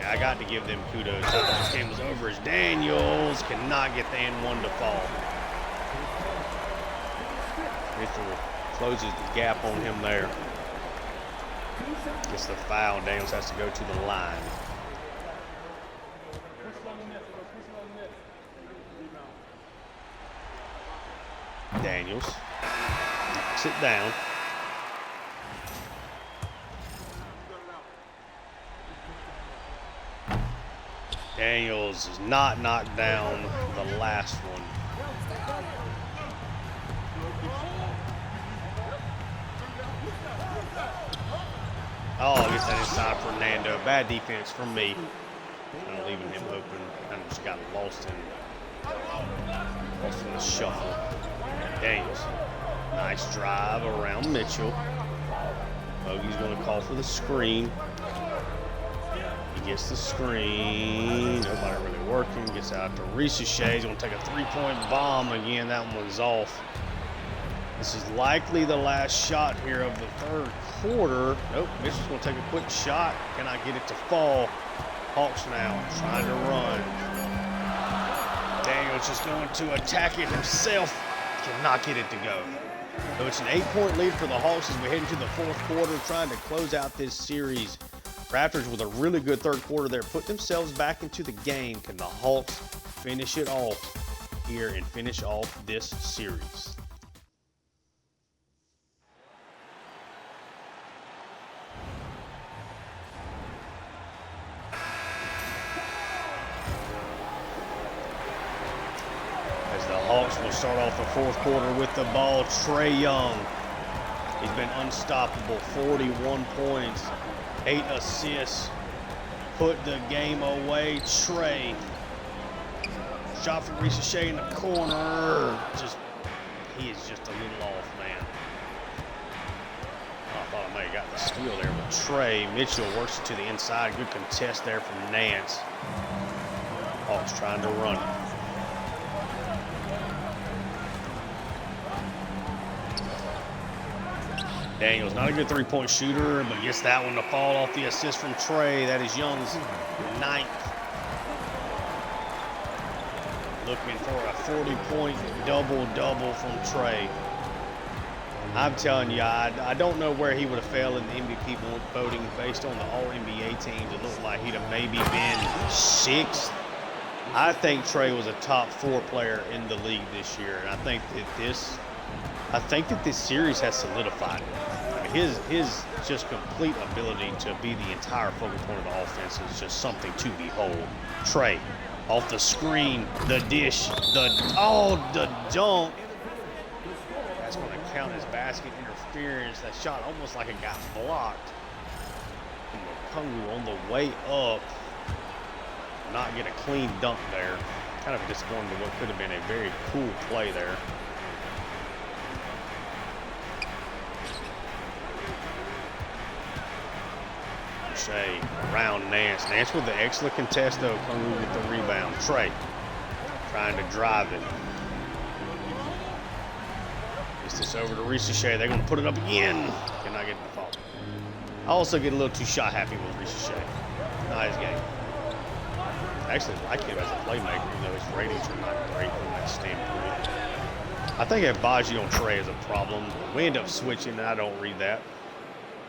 [SPEAKER 1] I got to give them kudos. I thought this game was over as Daniels cannot get the N1 to fall. Mitchell closes the gap on him there. Gets the foul. Daniels has to go to the line. Daniels. Sit down. Daniels is not knocked down the last one. Oh, I guess that inside Fernando. Bad defense from me. Kind of leaving him open. Kind of just got lost in the shuffle. Daniels. Nice drive around Mitchell. Bogey's going to call for the screen. He gets the screen. Nobody really working. Gets out to Ricochet. He's going to take a three-point bomb again. That one was off. This is likely the last shot here of the third quarter. Nope, Mitchell's going to take a quick shot. Cannot get it to fall. Hawks now trying to run. Daniels just going to attack it himself. Cannot get it to go. So it's an 8-point lead for the Hawks as we head into the fourth quarter, trying to close out this series. Raptors with a really good third quarter there, put themselves back into the game. Can the Hawks finish it off here and finish off this series? Hawks will start off the fourth quarter with the ball. Trae Young. He's been unstoppable. 41 points, 8 assists. Put the game away. Trae. Shot from Ricochet in the corner. He is just a little off, man. Oh, I thought I might have got the steal there, but Trae. Mitchell works it to the inside. Good contest there from Nance. Hawks trying to run it. Daniels, not a good three-point shooter, but gets that one to fall off the assist from Trae. That is Young's 9th. Looking for a 40-point double-double from Trae. I'm telling you, I don't know where he would have fell in the MVP voting based on the All-NBA teams. It looked like he'd have maybe been 6th. I think Trae was a top 4 player in the league this year, and I think that this series has solidified it. I mean, his just complete ability to be the entire focal point of the offense is just something to behold. Trae, off the screen, the dish, the dunk. That's going to count as basket interference. That shot almost like it got blocked. And Okongwu on the way up, not get a clean dunk there. Kind of disappointing to what could have been a very cool play there. Around Nance. Nance with the excellent contest, though. Okongwu with the rebound. Trae trying to drive it. Gets this over to Ricochet. They're going to put it up again. Cannot get the fall. I also get a little too shot happy with Ricochet. Not his game. I actually like him as a playmaker, even though his ratings are not great from that standpoint. I think Agbaji on Trae is a problem. We end up switching, and I don't read that.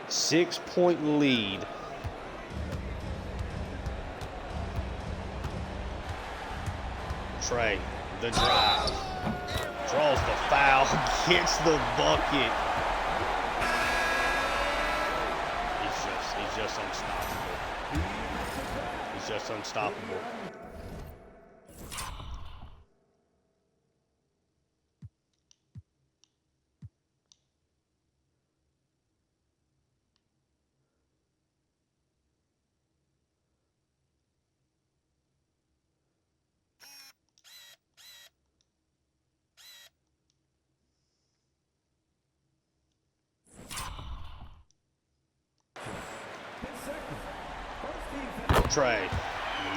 [SPEAKER 1] 6-point lead. Trae, the drive, draws the foul, gets the bucket. He's just unstoppable. He's just unstoppable. Trae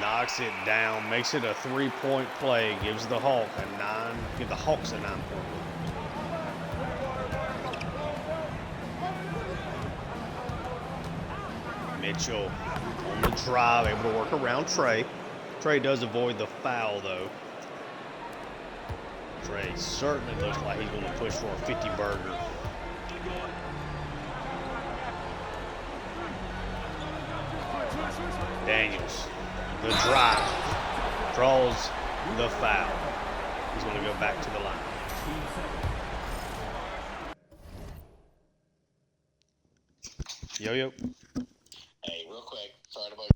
[SPEAKER 1] knocks it down, makes it a 3-point play, gives the Hawks a 9-point lead. Mitchell on the drive, able to work around Trae. Trae does avoid the foul, though. Trae certainly looks like he's going to push for a 50-burger. Daniels, the drive, draws the foul. He's going to go back to the line. Yo.
[SPEAKER 3] Hey, real quick, sorry to bug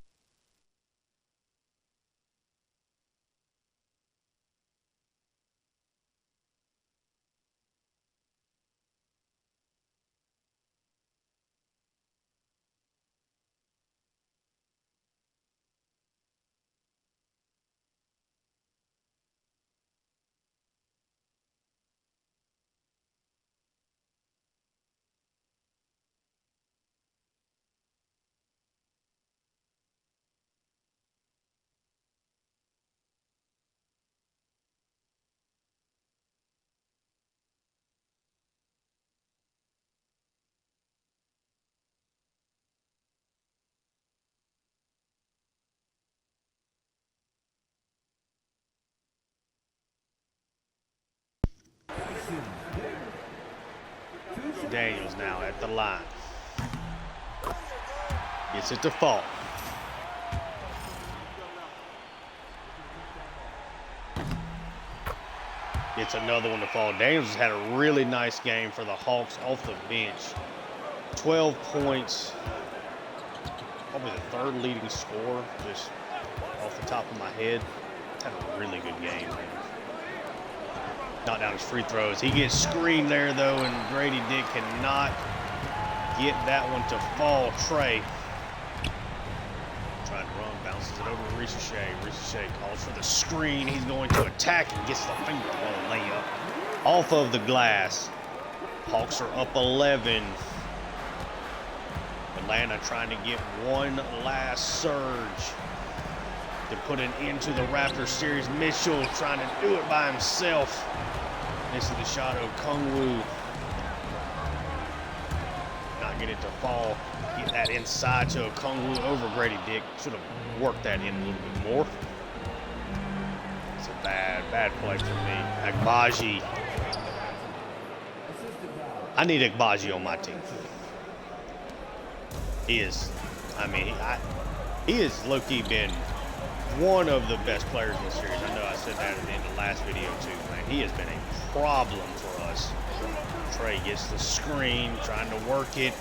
[SPEAKER 1] Daniels now at the line. Gets it to fall. It's another one to fall. Daniels has had a really nice game for the Hawks off the bench. 12 points. Probably the third leading scorer, just off the top of my head. Had a really good game, man. Knocked down his free throws. He gets screened there, though, and Grady Dick cannot get that one to fall. Trae trying to run, bounces it over to Ricochet. Ricochet calls for the screen. He's going to attack and gets the finger roll layup off of the glass. Hawks are up 11. Atlanta trying to get one last surge to put an end to the Raptors series. Mitchell trying to do it by himself. Misses the shot of Kungwu. Not get it to fall. Get that inside to Kungwu over Grady Dick. Should have worked that in a little bit more. It's a bad play for me. Agbaji. I need Agbaji on my team. He is, I mean, he has low-key been one of the best players in the series. I know I said that in the last video too, man. He has been a problem for us. Trae gets the screen, trying to work it.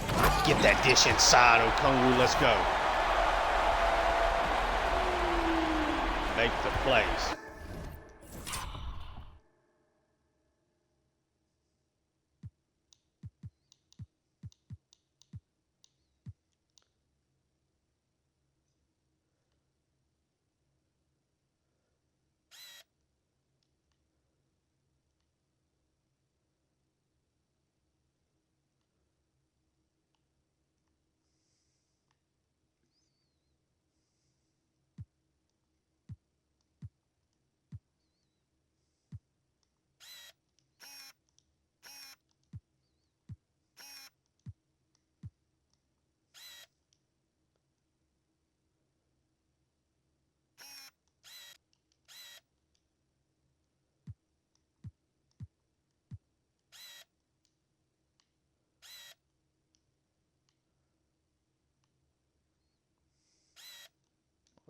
[SPEAKER 1] Get that dish inside. Okongwu, let's go. Make the plays.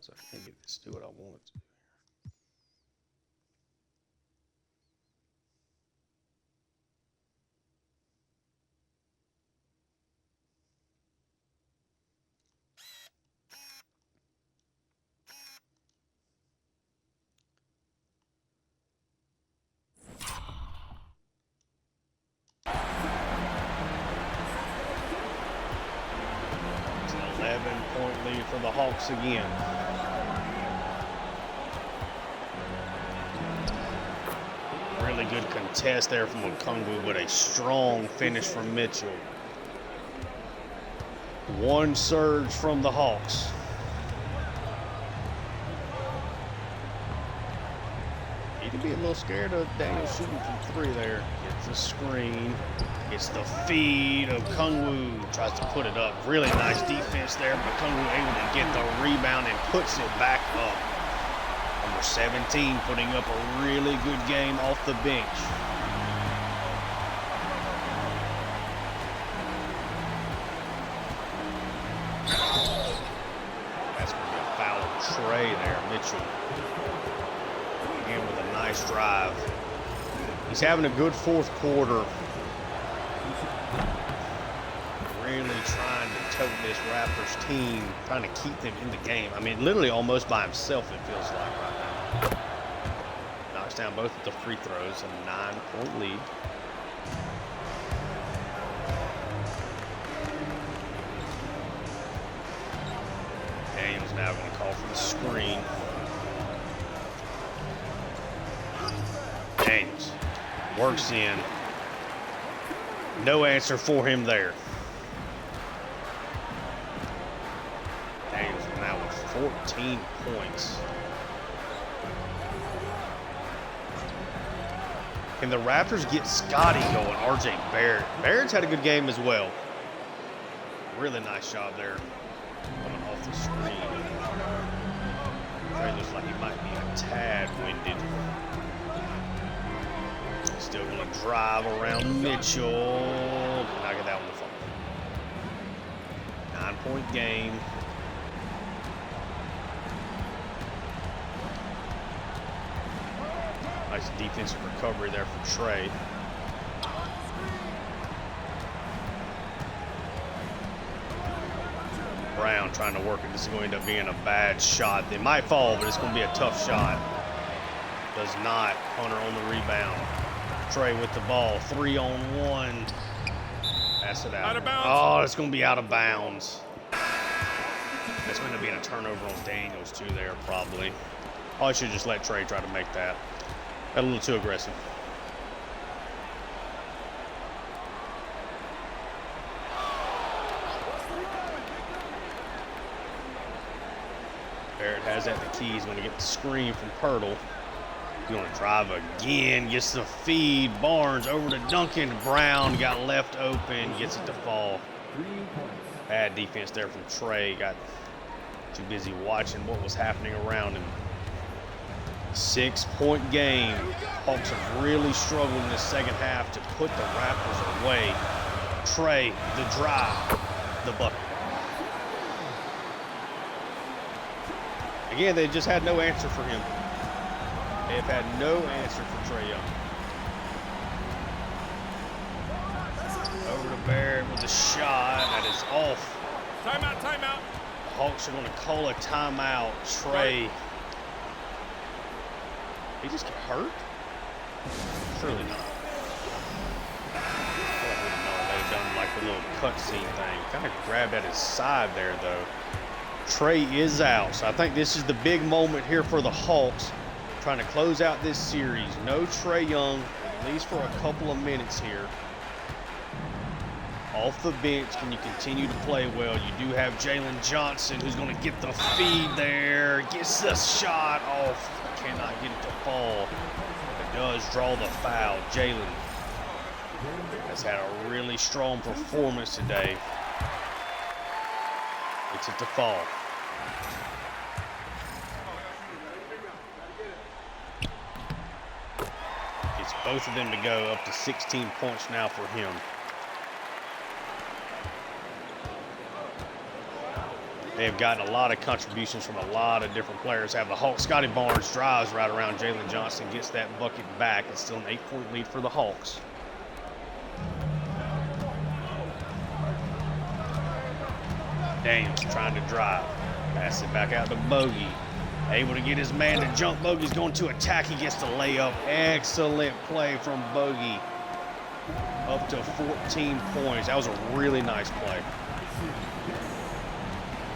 [SPEAKER 1] So I can't get this to do what I want it to. It's an 11-point lead for the Hawks again. Really good contest there from Okongwu, but a strong finish from Mitchell. One surge from the Hawks. Need to be a little scared of Daniel shooting from three there. Gets the screen, gets the feed of Okongwu, tries to put it up. Really nice defense there, but Okongwu able to get the rebound and puts it back up. Number 17 putting up a really good game off the bench. That's going to be a foul of Trae there, Mitchell. Again with a nice drive. He's having a good fourth quarter. Really trying to tote this Raptors team, trying to keep them in the game. I mean, literally almost by himself, it feels like right now. Knocks down both of the free throws, a 9-point lead. Daniels now going to call for the screen. Daniels works in. No answer for him there. Daniels now with 14 points. Can the Raptors get Scotty going? RJ Barrett. Barrett's had a good game as well. Really nice job there. Coming off the screen. Trae looks like he might be a tad winded. Still going to drive around Mitchell. Not 8-point game. Nice defensive recovery there from Trae. Brown trying to work it. This is going to end up being a bad shot. It might fall, but it's going to be a tough shot. Does not. Hunter on the rebound. Trae with the ball. 3-on-1. Pass it out.
[SPEAKER 2] Out of bounds.
[SPEAKER 1] Oh, it's going to be out of bounds. That's going to be a turnover on Daniels, too, there, probably. Oh, I should just let Trae try to make that. Got a little too aggressive. Barrett has at the keys. Going to get the screen from Pirtle. He's going to drive again. Gets the feed. Barnes over to Duncan. Brown got left open. Gets it to fall. Bad defense there from Trae. Got too busy watching what was happening around him. 6-point game. Hawks have really struggled in the second half to put the Raptors away. Trae, the drive, the bucket. Again, they just had no answer for him. They have had no answer for Trae Young. Over to Barrett with a shot. That is off.
[SPEAKER 2] Timeout, timeout.
[SPEAKER 1] The Hawks are going to call a timeout. Trae. He just get hurt? Surely not. I feel like we'd know. They'd have done like the little cutscene thing. Kind of grabbed at his side there, though. Trae is out. So I think this is the big moment here for the Hawks. Trying to close out this series. No Trae Young, at least for a couple of minutes here. Off the bench, can you continue to play well? You do have Jalen Johnson, who's going to get the feed there. Gets the shot off. Cannot get it to fall. It does draw the foul. Jalen has had a really strong performance today. Gets it to fall. Gets both of them to go up to 16 points now for him. They have gotten a lot of contributions from a lot of different players. Have the Hawks. Scotty Barnes drives right around Jalen Johnson, gets that bucket back. It's still an 8-point lead for the Hawks. Daniels trying to drive. Pass it back out to Bogey. Able to get his man to jump. Bogey's going to attack. He gets the layup. Excellent play from Bogey. Up to 14 points. That was a really nice play.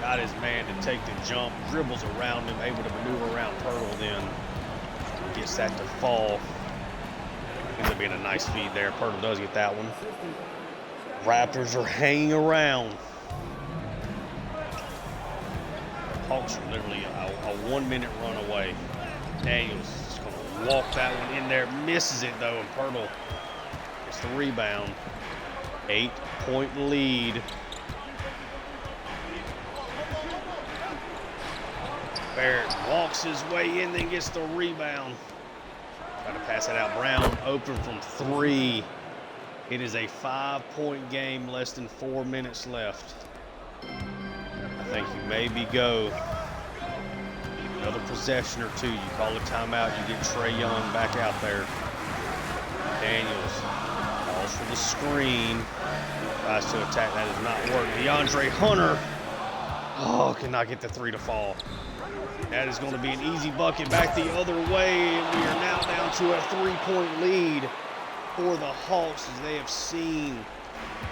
[SPEAKER 1] Got his man to take the jump, dribbles around him, able to maneuver around Pirtle then. Gets that to fall. Ends up being a nice feed there. Pirtle does get that one. Raptors are hanging around. Hawks are literally a 1-minute run away. Daniels is going to walk that one in there. Misses it though, and Pirtle gets the rebound. 8-point lead. Barrett walks his way in, then gets the rebound. Try to pass it out. Brown open from 3. It is a 5-point game, less than 4 minutes left. I think you maybe go another possession or two. You call a timeout, you get Trae Young back out there. Daniels calls for the screen. Tries to attack. That does not work. DeAndre Hunter. Oh, cannot get the 3 to fall. That is going to be an easy bucket back the other way. And we are now down to a 3-point lead for the Hawks as they have seen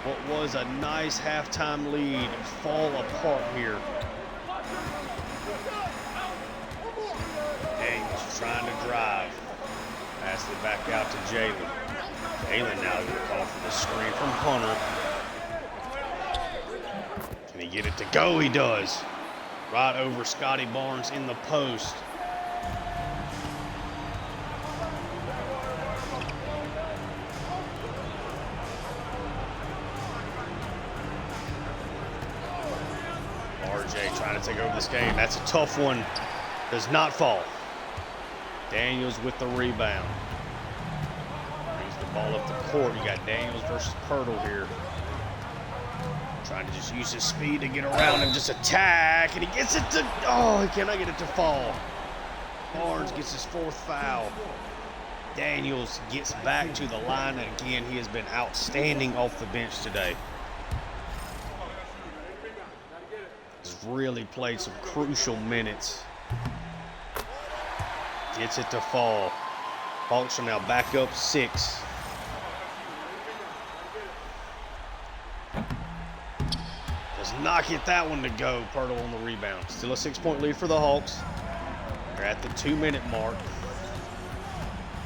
[SPEAKER 1] what was a nice halftime lead fall apart here. Daniels trying to drive. Pass it back out to Jalen. Jalen now going to call for the screen from Hunter. Can he get it to go? He does. Right over Scotty Barnes in the post. RJ trying to take over this game. That's a tough one. Does not fall. Daniels with the rebound. Brings the ball up the court. You got Daniels versus Pirtle here. Trying to just use his speed to get around and just attack, and he gets it to, oh, he cannot get it to fall. Barnes gets his 4th foul. Daniels gets back to the line, and again, he has been outstanding off the bench today. He's really played some crucial minutes. Gets it to fall. Hawks are now back up 6. Does not get that one to go. Pirtle on the rebound. Still a 6-point lead for the Hawks. They're at the 2-minute mark.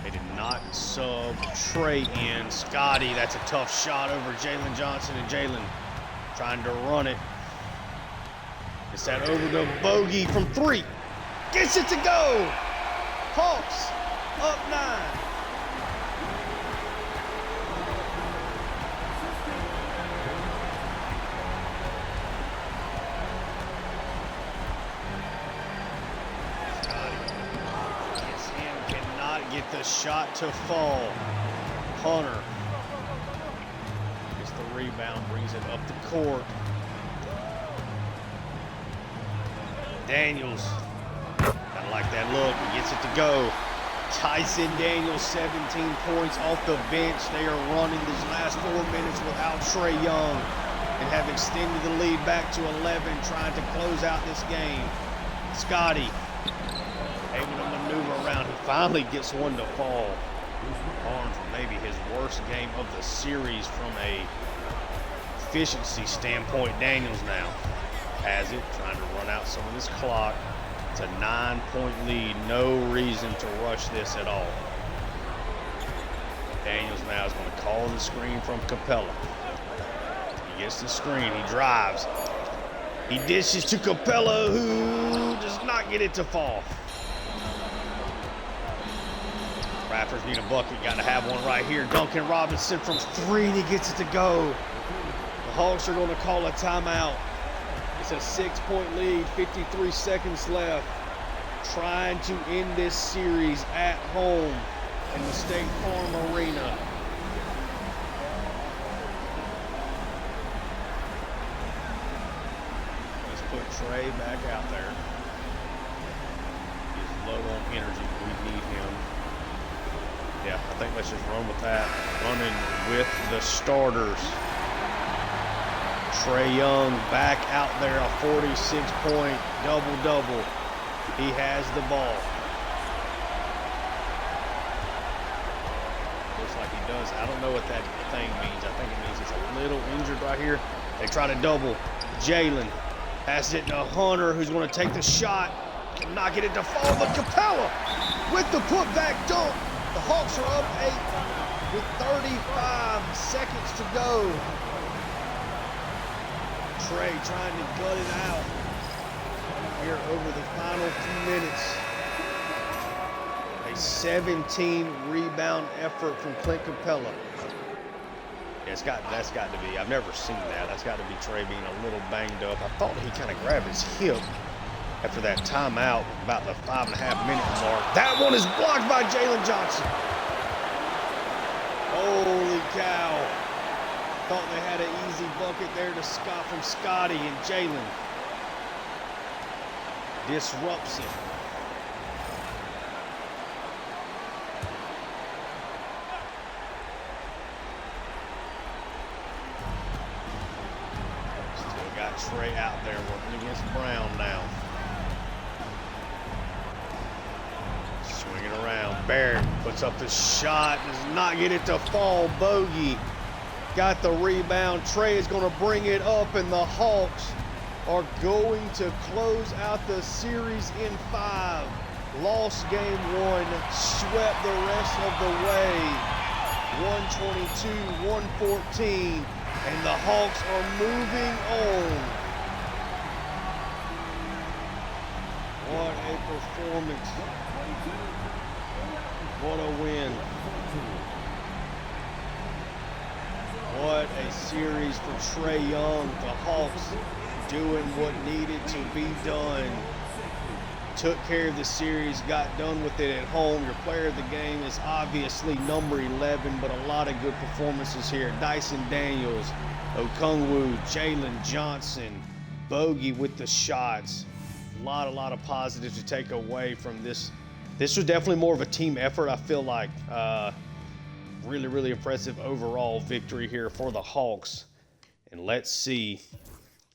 [SPEAKER 1] They did not sub Trae in. Scotty, that's a tough shot over Jalen Johnson, and Jalen trying to run it. It's that over the bogey from 3. Gets it to go. Hawks up 9. Get the shot to fall. Hunter gets the rebound, brings it up the court. Daniels, kind of like that look, he gets it to go. Tyson Daniels, 17 points off the bench. They are running these last 4 minutes without Trae Young and have extended the lead back to 11, trying to close out this game. Scotty able to maneuver around. He finally gets one to fall. Barnes, maybe his worst game of the series from a efficiency standpoint. Daniels now has it, trying to run out some of this clock. It's a 9-point lead. No reason to rush this at all. Daniels now is going to call the screen from Capella. He gets the screen. He drives. He dishes to Capella, who does not get it to fall. Raptors need a bucket. Got to have one right here. Duncan Robinson from 3, and he gets it to go. The Hawks are going to call a timeout. It's a 6-point lead, 53 seconds left. Trying to end this series at home in the State Farm Arena. Let's put Trae back out there. He's low on energy. We need him. Yeah, I think let's just run with that. Running with the starters. Trae Young back out there, a 46-point double-double. He has the ball. Looks like he does. I don't know what that thing means. I think it means he's a little injured right here. They try to double. Jalen passes it to Hunter, who's going to take the shot. Cannot get it to fall, but Capella with the putback dunk. The Hawks are up 8 with 35 seconds to go. Trae trying to gut it out here over the final few minutes. A 17-rebound effort from Clint Capella. Yeah, that's got to be. I've never seen that. That's got to be Trae being a little banged up. I thought he kind of grabbed his hip after that timeout, about the 5.5-minute mark. That one is blocked by Jalen Johnson. Holy cow. Thought they had an easy bucket there to Scott from Scotty, and Jalen disrupts it. Still got Trae out there working against Brown now. Swinging around. Barrett puts up the shot. Does not get it to fall. Bogey got the rebound. Trae is going to bring it up, and the Hawks are going to close out the series in 5. Lost game 1, swept the rest of the way. 122-114, and the Hawks are moving on. What a performance. What a win. What a series for Trae Young. The Hawks doing what needed to be done. took care of the series, got done with it at home. Your player of the game is obviously number 11, but a lot of good performances here. Dyson Daniels, Okongwu, Jalen Johnson, Bogey with the shots. A lot of positives to take away from this. This was definitely more of a team effort, I feel like. Really impressive overall victory here for the Hawks. And let's see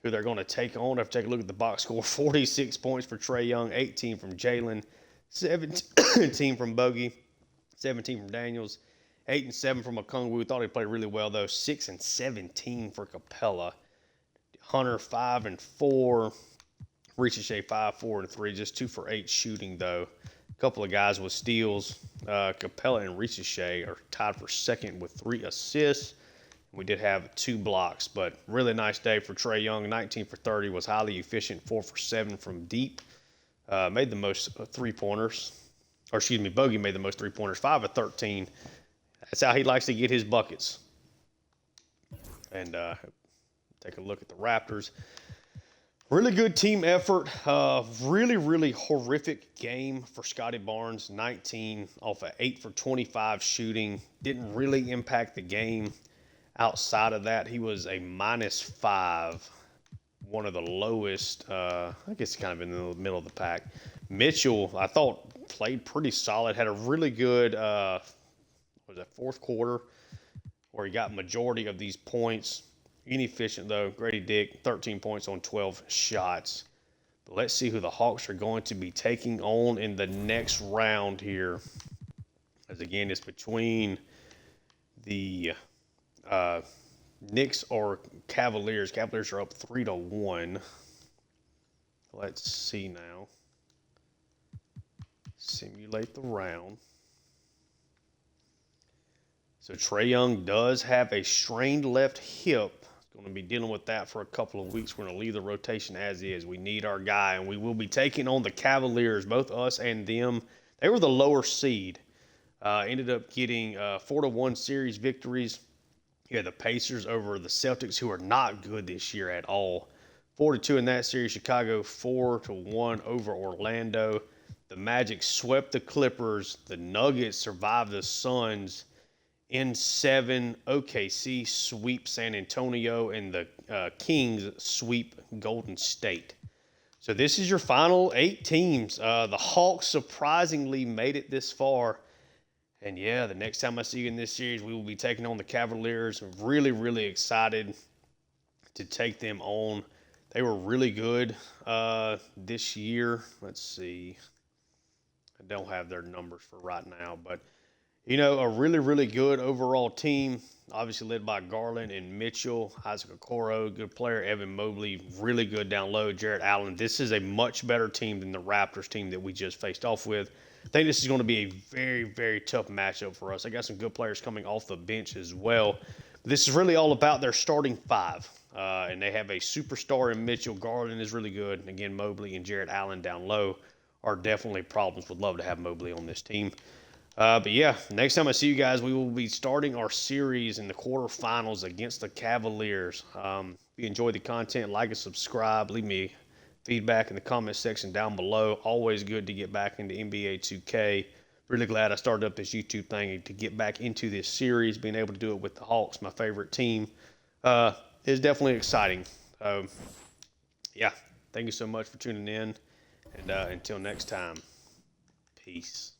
[SPEAKER 1] who they're going to take on. I've taken a look at the box score. 46 points for Trae Young, 18 from Jalen, 17 from Bogey, 17 from Daniels, 8 and 7 from Okongwu. Thought he played really well, though. 6 and 17 for Capella. Hunter, 5 and 4. Ricochet, 5, 4 and 3. Just 2 for 8 shooting, though. A couple of guys with steals. Capella and Ricochet are tied for second with 3 assists. We did have 2 blocks, but really nice day for Trae Young. 19 for 30, was highly efficient, 4 for 7 from deep. Made the most three-pointers. Or excuse me, Bogey made the most three-pointers, 5 of 13. That's how he likes to get his buckets. And take a look at the Raptors. Really good team effort. Really horrific game for Scotty Barnes. 19 off of 8 for 25 shooting. Didn't really impact the game. Outside of that, he was a -5. One of the lowest. I guess kind of in the middle of the pack. Mitchell, I thought, played pretty solid. Had a really good, fourth quarter where he got majority of these points. Inefficient, though. Grady Dick, 13 points on 12 shots. But let's see who the Hawks are going to be taking on in the next round here. As, again, it's between the Knicks or Cavaliers. Cavaliers are up 3-1. Let's see now. Simulate the round. So Trae Young does have a strained left hip. Going to be dealing with that for a couple of weeks. We're going to leave the rotation as is. We need our guy, and we will be taking on the Cavaliers, both us and them. They were the lower seed. Ended up getting 4-1 series victories. You had the Pacers over the Celtics, who are not good this year at all. 4-2 in that series. Chicago 4-1 over Orlando. The Magic swept the Clippers. The Nuggets survived the Suns. In 7, OKC sweep San Antonio, and the Kings sweep Golden State. So this is your final 8 teams. The Hawks surprisingly made it this far. And yeah, the next time I see you in this series, we will be taking on the Cavaliers. I'm really excited to take them on. They were really good this year. Let's see. I don't have their numbers for right now, but you know, a really good overall team, obviously led by Garland and Mitchell. Isaac Okoro, good player. Evan Mobley, really good down low. Jarrett Allen. This is a much better team than the Raptors team that we just faced off with. I think this is going to be a very tough matchup for us. They got some good players coming off the bench as well. This is really all about their starting 5. And they have a superstar in Mitchell. Garland is really good. And again, Mobley and Jarrett Allen down low are definitely problems. Would love to have Mobley on this team. But yeah, next time I see you guys, we will be starting our series in the quarterfinals against the Cavaliers. If you enjoy the content, like and subscribe. Leave me feedback in the comment section down below. Always good to get back into NBA 2K. Really glad I started up this YouTube thing to get back into this series. Being able to do it with the Hawks, my favorite team, is definitely exciting. Yeah, thank you so much for tuning in. And until next time, peace.